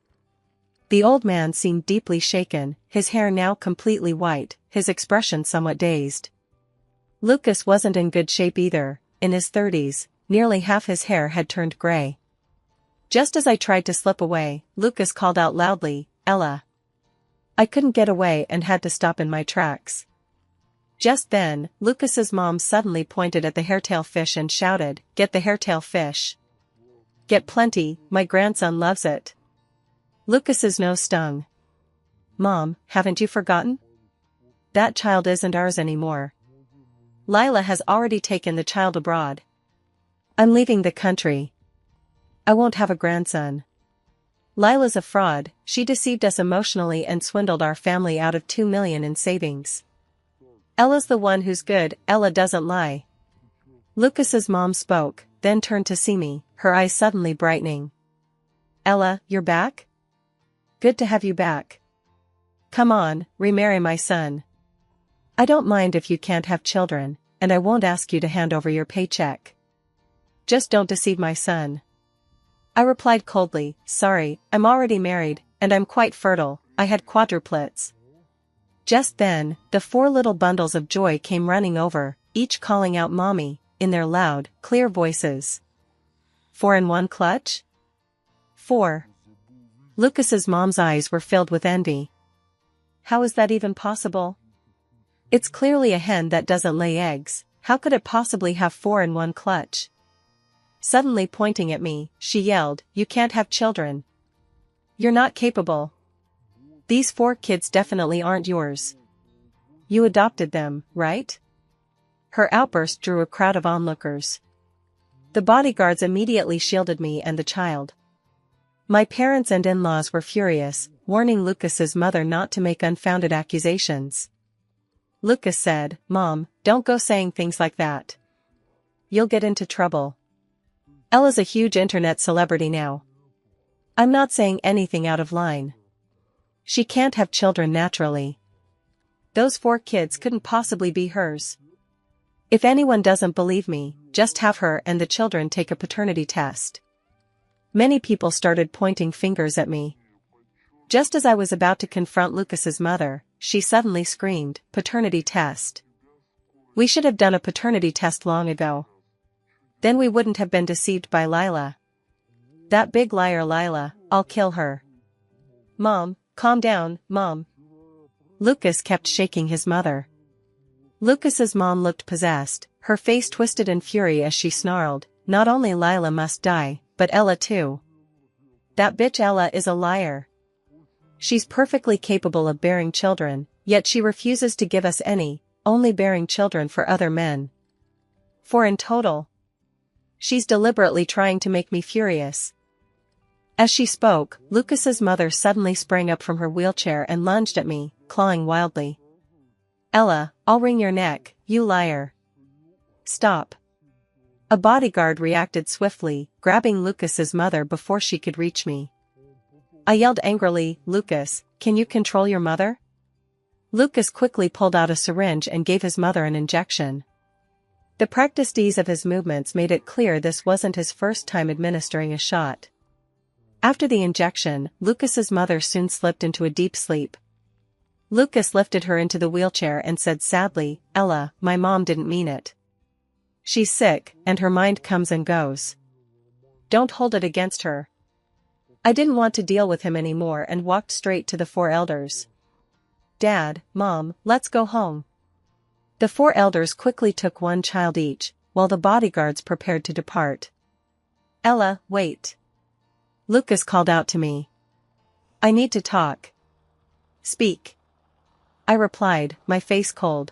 The old man seemed deeply shaken, his hair now completely white, his expression somewhat dazed. Lucas wasn't in good shape either. In his 30s, nearly half his hair had turned gray. Just as I tried to slip away, Lucas called out loudly, "Ella." I couldn't get away and had to stop in my tracks. Just then, Lucas's mom suddenly pointed at the hairtail fish and shouted, "Get the hairtail fish. Get plenty, my grandson loves it." Lucas's nose stung. "Mom, haven't you forgotten? That child isn't ours anymore. Lila has already taken the child abroad. I'm leaving the country. I won't have a grandson. Lila's a fraud, she deceived us emotionally and swindled our family out of $2 million in savings. Ella's the one who's good, Ella doesn't lie." Lucas's mom spoke, then turned to see me, her eyes suddenly brightening. "Ella, you're back? Good to have you back. Come on, remarry my son. I don't mind if you can't have children, and I won't ask you to hand over your paycheck. Just don't deceive my son." I replied coldly, "Sorry, I'm already married, and I'm quite fertile, I had quadruplets." Just then, the 4 little bundles of joy came running over, each calling out "Mommy," in their loud, clear voices. 4 in one clutch? 4. Lucas's mom's eyes were filled with envy. How is that even possible? It's clearly a hen that doesn't lay eggs, how could it possibly have 4 in one clutch? Suddenly pointing at me, she yelled, "You can't have children. You're not capable. These 4 kids definitely aren't yours. You adopted them, right?" Her outburst drew a crowd of onlookers. The bodyguards immediately shielded me and the child. My parents and in-laws were furious, warning Lucas's mother not to make unfounded accusations. Lucas said, "Mom, don't go saying things like that. You'll get into trouble. Ella's a huge internet celebrity now. I'm not saying anything out of line. She can't have children naturally. Those 4 kids couldn't possibly be hers. If anyone doesn't believe me, just have her and the children take a paternity test." Many people started pointing fingers at me. Just as I was about to confront Lucas's mother, she suddenly screamed, "Paternity test. We should have done a paternity test long ago. Then we wouldn't have been deceived by Lila. That big liar Lila, I'll kill her." "Mom, calm down, Mom." Lucas kept shaking his mother. Lucas's mom looked possessed, her face twisted in fury as she snarled, "Not only Lila must die, but Ella too. That bitch Ella is a liar. She's perfectly capable of bearing children, yet she refuses to give us any, only bearing children for other men. 4 in total. She's deliberately trying to make me furious." As she spoke, Lucas's mother suddenly sprang up from her wheelchair and lunged at me, clawing wildly. "Ella, I'll wring your neck, you liar. Stop." A bodyguard reacted swiftly, grabbing Lucas's mother before she could reach me. I yelled angrily, "Lucas, can you control your mother?" Lucas quickly pulled out a syringe and gave his mother an injection. The practiced ease of his movements made it clear this wasn't his first time administering a shot. After the injection, Lucas's mother soon slipped into a deep sleep. Lucas lifted her into the wheelchair and said sadly, "Ella, my mom didn't mean it. She's sick, and her mind comes and goes. Don't hold it against her." I didn't want to deal with him anymore and walked straight to the 4 elders. "Dad, Mom, let's go home." The 4 elders quickly took 1 child each, while the bodyguards prepared to depart. "Ella, wait." Lucas called out to me. "I need to talk." "Speak." I replied, my face cold.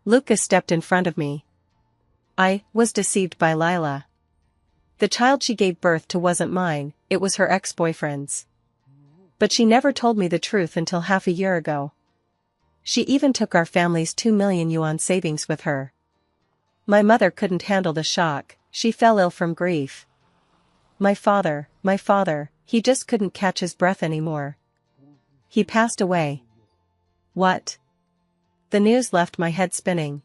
Lucas stepped in front of me. "I was deceived by Lila. The child she gave birth to wasn't mine, it was her ex-boyfriend's. But she never told me the truth until half a year ago. She even took our family's 2 million yuan savings with her. My mother couldn't handle the shock, she fell ill from grief. My father, he just couldn't catch his breath anymore. He passed away." "What?" The news left my head spinning.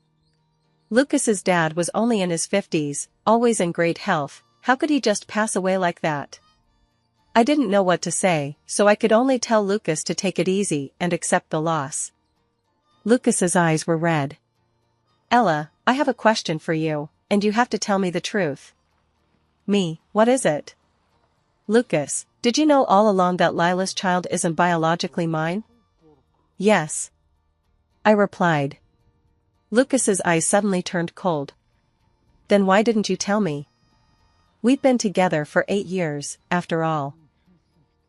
Lucas's dad was only in his 50s, always in great health. How could he just pass away like that? I didn't know what to say, so I could only tell Lucas to take it easy and accept the loss. Lucas's eyes were red. "Ella, I have a question for you, and you have to tell me the truth." "Me, what is it?" "Lucas, did you know all along that Lila's child isn't biologically mine?" "Yes," I replied. Lucas's eyes suddenly turned cold. "Then why didn't you tell me? We've been together for 8 years, after all.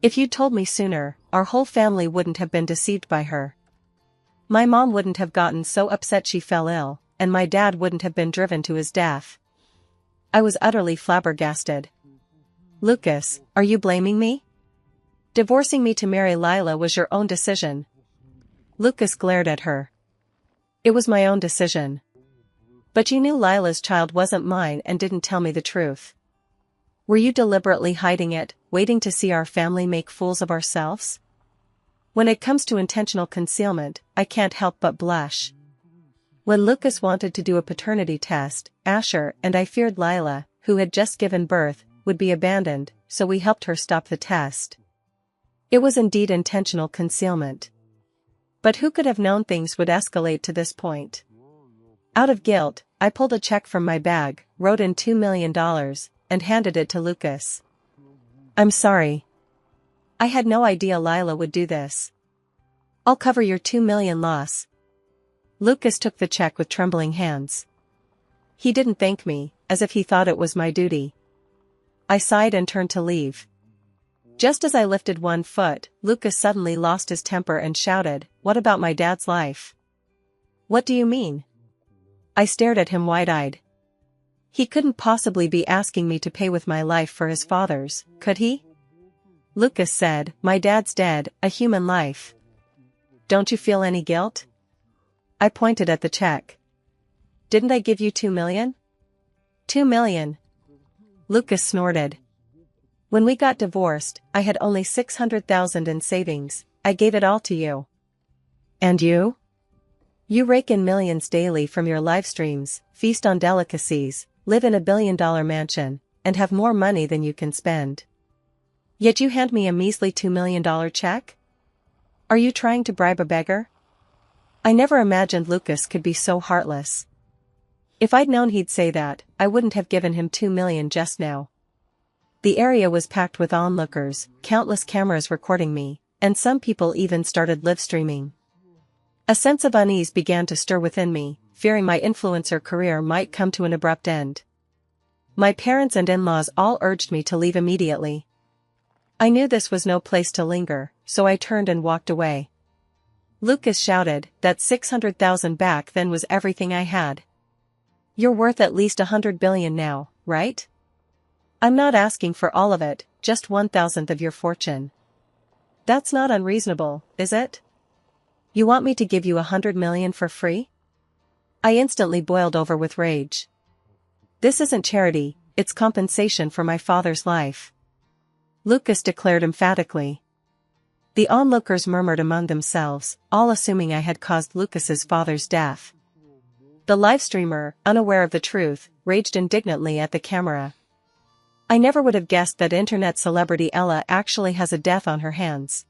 If you'd told me sooner, our whole family wouldn't have been deceived by her. My mom wouldn't have gotten so upset she fell ill, and my dad wouldn't have been driven to his death." I was utterly flabbergasted. "Lucas, are you blaming me? Divorcing me to marry Lila was your own decision." Lucas glared at her. "It was my own decision. But you knew Lila's child wasn't mine and didn't tell me the truth. Were you deliberately hiding it, waiting to see our family make fools of ourselves?" When it comes to intentional concealment, I can't help but blush. When Lucas wanted to do a paternity test, Asher and I feared Lila, who had just given birth, would be abandoned, so we helped her stop the test. It was indeed intentional concealment. But who could have known things would escalate to this point? Out of guilt, I pulled a check from my bag, wrote in $2 million, and handed it to Lucas. "I'm sorry. I had no idea Lila would do this. I'll cover your 2 million loss." Lucas took the check with trembling hands. He didn't thank me, as if he thought it was my duty. I sighed and turned to leave. Just as I lifted 1 foot, Lucas suddenly lost his temper and shouted, "What about my dad's life?" "What do you mean?" I stared at him wide-eyed. He couldn't possibly be asking me to pay with my life for his father's, could he? Lucas said, "My dad's dead, a human life. Don't you feel any guilt?" I pointed at the check. "Didn't I give you 2 million? 2 million. Lucas snorted. "When we got divorced, I had only 600,000 in savings. I gave it all to you. And you? You rake in millions daily from your live streams, feast on delicacies, live in a billion-dollar mansion, and have more money than you can spend. Yet you hand me a measly $2 million check? Are you trying to bribe a beggar?" I never imagined Lucas could be so heartless. If I'd known he'd say that, I wouldn't have given him 2 million just now. The area was packed with onlookers, countless cameras recording me, and some people even started live streaming. A sense of unease began to stir within me, fearing my influencer career might come to an abrupt end. My parents and in-laws all urged me to leave immediately. I knew this was no place to linger, so I turned and walked away. Lucas shouted, "That 600,000 back then was everything I had. You're worth at least 100 billion now, right? I'm not asking for all of it, just 1,000th of your fortune. That's not unreasonable, is it? You want me to give you 100 million for free?" I instantly boiled over with rage. "This isn't charity, it's compensation for my father's life," Lucas declared emphatically. The onlookers murmured among themselves, all assuming I had caused Lucas's father's death. The live streamer, unaware of the truth, raged indignantly at the camera. I never would have guessed that internet celebrity Ella actually has a death on her hands.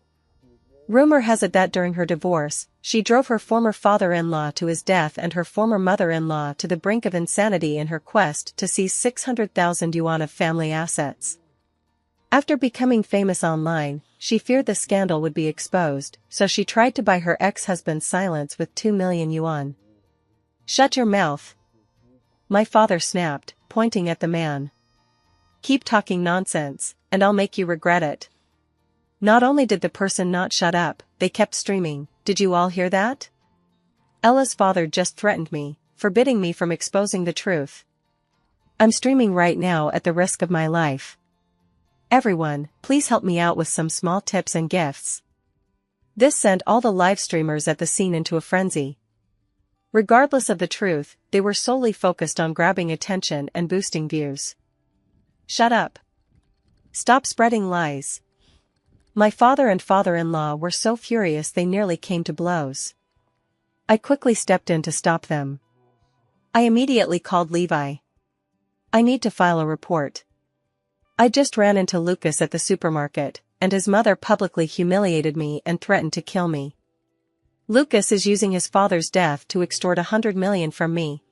Rumor has it that during her divorce, she drove her former father-in-law to his death and her former mother-in-law to the brink of insanity in her quest to seize 600,000 yuan of family assets. After becoming famous online, she feared the scandal would be exposed, so she tried to buy her ex-husband's silence with 2 million yuan. "Shut your mouth," my father snapped, pointing at the man. "Keep talking nonsense, and I'll make you regret it." Not only did the person not shut up, they kept streaming. "Did you all hear that? Ella's father just threatened me, forbidding me from exposing the truth. I'm streaming right now at the risk of my life. Everyone, please help me out with some small tips and gifts." This sent all the live streamers at the scene into a frenzy. Regardless of the truth, they were solely focused on grabbing attention and boosting views. "Shut up. Stop spreading lies." My father and father-in-law were so furious they nearly came to blows. I quickly stepped in to stop them. I immediately called Levi. "I need to file a report. I just ran into Lucas at the supermarket, and his mother publicly humiliated me and threatened to kill me. Lucas is using his father's death to extort 100 million from me.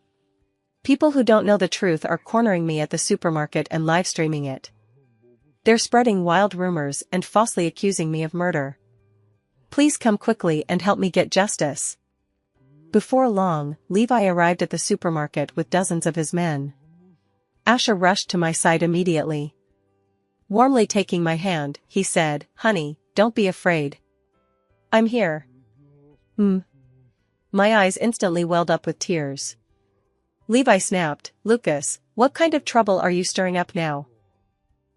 People who don't know the truth are cornering me at the supermarket and live streaming it. They're spreading wild rumors and falsely accusing me of murder. Please come quickly and help me get justice." Before long, Levi arrived at the supermarket with dozens of his men. Asher rushed to my side immediately. Warmly taking my hand, he said, "Honey, don't be afraid. I'm here." My eyes instantly welled up with tears. Levi snapped, "Lucas, what kind of trouble are you stirring up now?"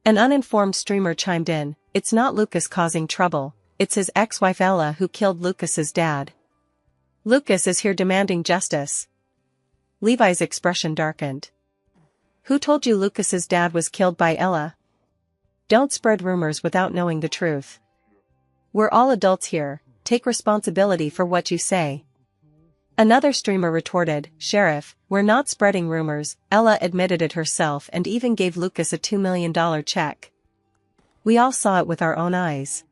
An uninformed streamer chimed in, "It's not Lucas causing trouble, it's his ex-wife Ella who killed Lucas's dad. Lucas is here demanding justice." Levi's expression darkened. "Who told you Lucas's dad was killed by Ella? Don't spread rumors without knowing the truth. We're all adults here, take responsibility for what you say." Another streamer retorted, "Sheriff, we're not spreading rumors, Ella admitted it herself and even gave Lucas a $2 million check. We all saw it with our own eyes."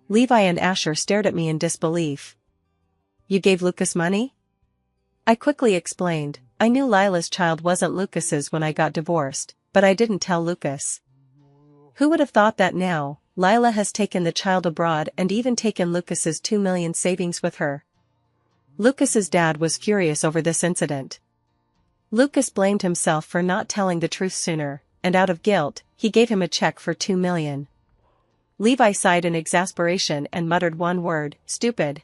Levi and Asher stared at me in disbelief. "You gave Lucas money?" I quickly explained, "I knew Lila's child wasn't Lucas's when I got divorced, but I didn't tell Lucas. Who would have thought that now, Lila has taken the child abroad and even taken Lucas's 2 million savings with her." Lucas's dad was furious over this incident. Lucas blamed himself for not telling the truth sooner, and out of guilt, he gave him a check for 2 million. Levi sighed in exasperation and muttered one word, "Stupid."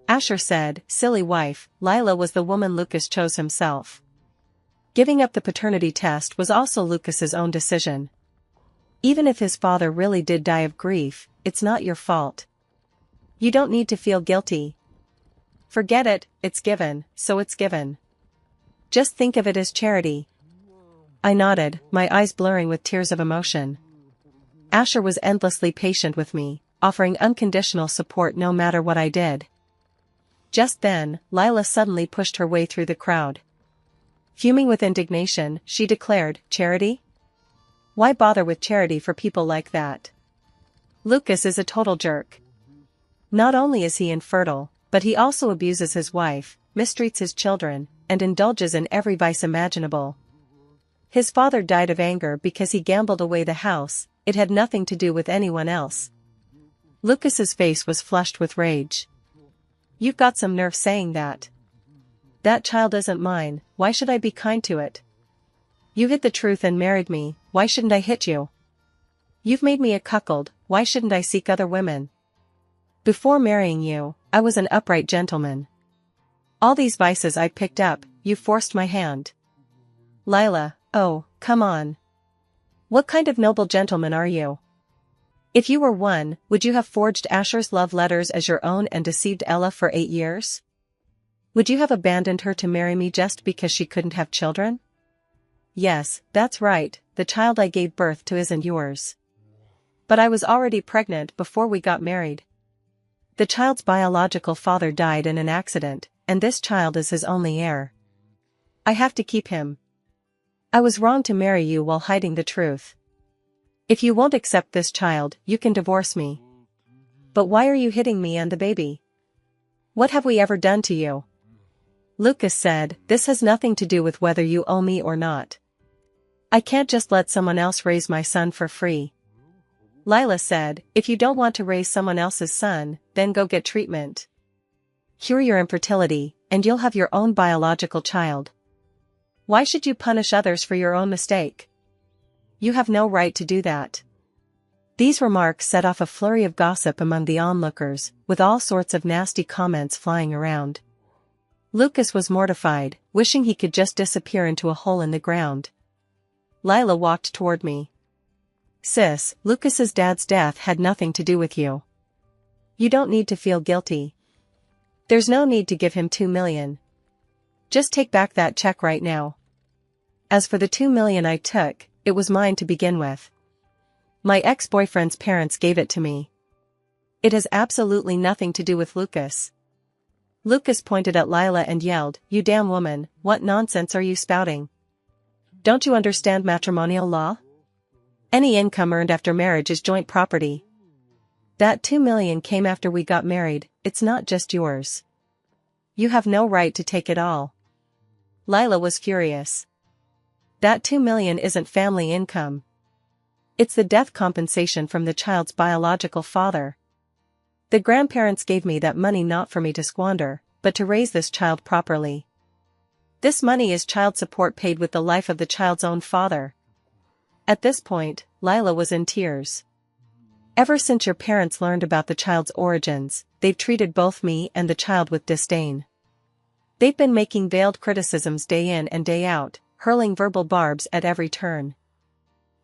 Asher said, "Silly wife, Lila was the woman Lucas chose himself. Giving up the paternity test was also Lucas's own decision. Even if his father really did die of grief, it's not your fault. You don't need to feel guilty. Forget it, it's given, so it's given. Just think of it as charity. I nodded, my eyes blurring with tears of emotion. Asher was endlessly patient with me, offering unconditional support no matter what I did. Just then, Lila suddenly pushed her way through the crowd. Fuming with indignation, she declared, "Charity? Why bother with charity for people like that? Lucas is a total jerk. Not only is he infertile, but he also abuses his wife, mistreats his children, and indulges in every vice imaginable. His father died of anger because he gambled away the house, it had nothing to do with anyone else." Lucas's face was flushed with rage. "You've got some nerve saying that. That child isn't mine, why should I be kind to it? You hid the truth and married me, why shouldn't I hit you? You've made me a cuckold, why shouldn't I seek other women? Before marrying you, I was an upright gentleman. All these vices I picked up, you forced my hand." Lila, oh, come on. What kind of noble gentleman are you? If you were one, would you have forged Asher's love letters as your own and deceived Ella for 8 years? Would you have abandoned her to marry me just because she couldn't have children? Yes, that's right, the child I gave birth to isn't yours. But I was already pregnant before we got married. The child's biological father died in an accident, and this child is his only heir. I have to keep him. I was wrong to marry you while hiding the truth. If you won't accept this child, you can divorce me. But why are you hitting me and the baby? What have we ever done to you?" Lucas said, "This has nothing to do with whether you owe me or not. I can't just let someone else raise my son for free." Lila said, "If you don't want to raise someone else's son, then go get treatment. Cure your infertility, and you'll have your own biological child. Why should you punish others for your own mistake? You have no right to do that." These remarks set off a flurry of gossip among the onlookers, with all sorts of nasty comments flying around. Lucas was mortified, wishing he could just disappear into a hole in the ground. Lila walked toward me. "Sis, Lucas's dad's death had nothing to do with you. You don't need to feel guilty. There's no need to give him $2 million. Just take back that check right now. As for the $2 million I took, it was mine to begin with. My ex-boyfriend's parents gave it to me. It has absolutely nothing to do with Lucas." Lucas pointed at Lila and yelled, "You damn woman, what nonsense are you spouting? Don't you understand matrimonial law? Any income earned after marriage is joint property. That $2 million came after we got married, it's not just yours. You have no right to take it all." Lila was furious. "That $2 million isn't family income. It's the death compensation from the child's biological father. The grandparents gave me that money not for me to squander, but to raise this child properly. This money is child support paid with the life of the child's own father." At this point, Lila was in tears. "Ever since your parents learned about the child's origins, they've treated both me and the child with disdain. They've been making veiled criticisms day in and day out, hurling verbal barbs at every turn.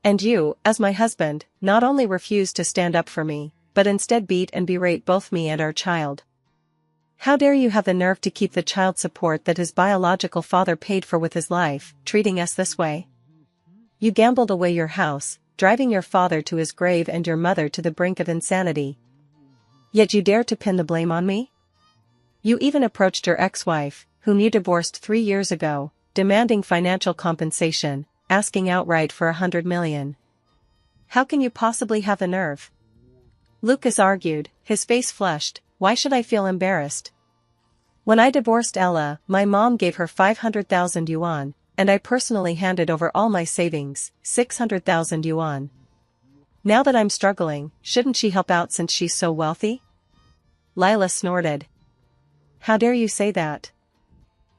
And you, as my husband, not only refused to stand up for me, but instead beat and berate both me and our child. How dare you have the nerve to keep the child support that his biological father paid for with his life, treating us this way? You gambled away your house, driving your father to his grave and your mother to the brink of insanity. Yet you dare to pin the blame on me? You even approached your ex-wife, whom you divorced 3 years ago, demanding financial compensation, asking outright for $100 million. How can you possibly have the nerve?" Lucas argued, his face flushed. "Why should I feel embarrassed? When I divorced Ella, my mom gave her 500,000 yuan, and I personally handed over all my savings, 600,000 yuan. Now that I'm struggling, shouldn't she help out since she's so wealthy?" Lila snorted. "How dare you say that?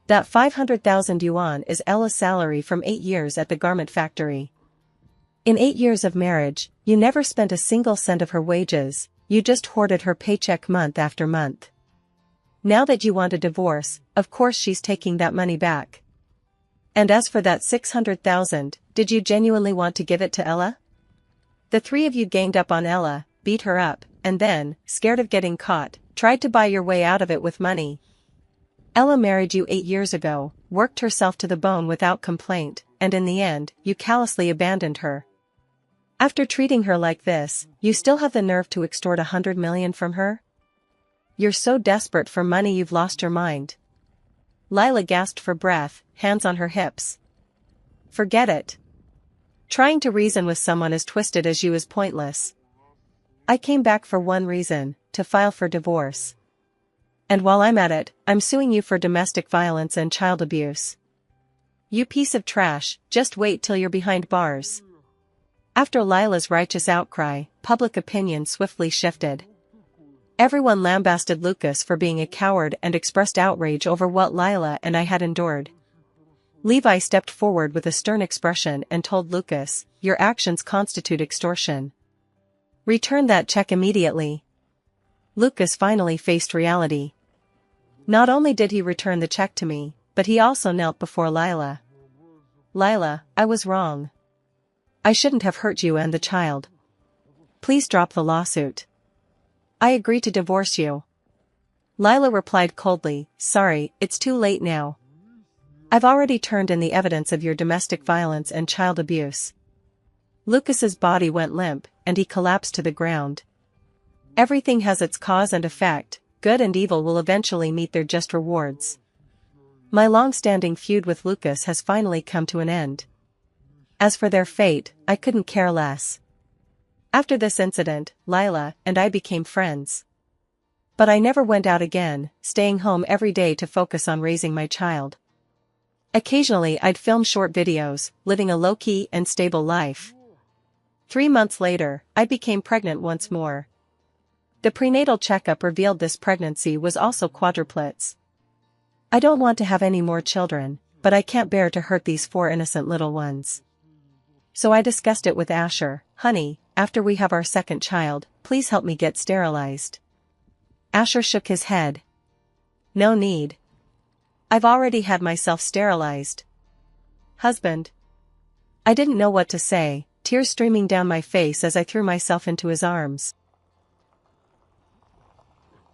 That 500,000 yuan is Ella's salary from 8 years at the garment factory. In 8 years of marriage, you never spent a single cent of her wages, you just hoarded her paycheck month after month. Now that you want a divorce, of course she's taking that money back. And as for that 600,000, did you genuinely want to give it to Ella? The three of you ganged up on Ella, beat her up, and then, scared of getting caught, tried to buy your way out of it with money. Ella married you 8 years ago, worked herself to the bone without complaint, and in the end, you callously abandoned her. After treating her like this, you still have the nerve to extort 100 million from her? You're so desperate for money you've lost your mind. Lila gasped for breath, hands on her hips. Forget it. Trying to reason with someone as twisted as you is pointless. I came back for one reason, to file for divorce. And while I'm at it, I'm suing you for domestic violence and child abuse. You piece of trash, just wait till you're behind bars. After Lila's righteous outcry, public opinion swiftly shifted. Everyone lambasted Lucas for being a coward and expressed outrage over what Lila and I had endured. Levi stepped forward with a stern expression and told Lucas, "Your actions constitute extortion. Return that check immediately." Lucas finally faced reality. Not only did he return the check to me, but he also knelt before Lila. "Lila, I was wrong. I shouldn't have hurt you and the child. Please drop the lawsuit. I agree to divorce you." Lila replied coldly, "Sorry, it's too late now. I've already turned in the evidence of your domestic violence and child abuse." Lucas's body went limp, and he collapsed to the ground. Everything has its cause and effect, good and evil will eventually meet their just rewards. My long-standing feud with Lucas has finally come to an end. As for their fate, I couldn't care less. After this incident, Lila and I became friends. But I never went out again, staying home every day to focus on raising my child. Occasionally I'd film short videos, living a low-key and stable life. 3 months later, I became pregnant once more. The prenatal checkup revealed this pregnancy was also quadruplets. I don't want to have any more children, but I can't bear to hurt these 4 innocent little ones. So I discussed it with Asher. "Honey, after we have our second child, please help me get sterilized." Asher shook his head. "No need. I've already had myself sterilized." "Husband." I didn't know what to say, tears streaming down my face as I threw myself into his arms.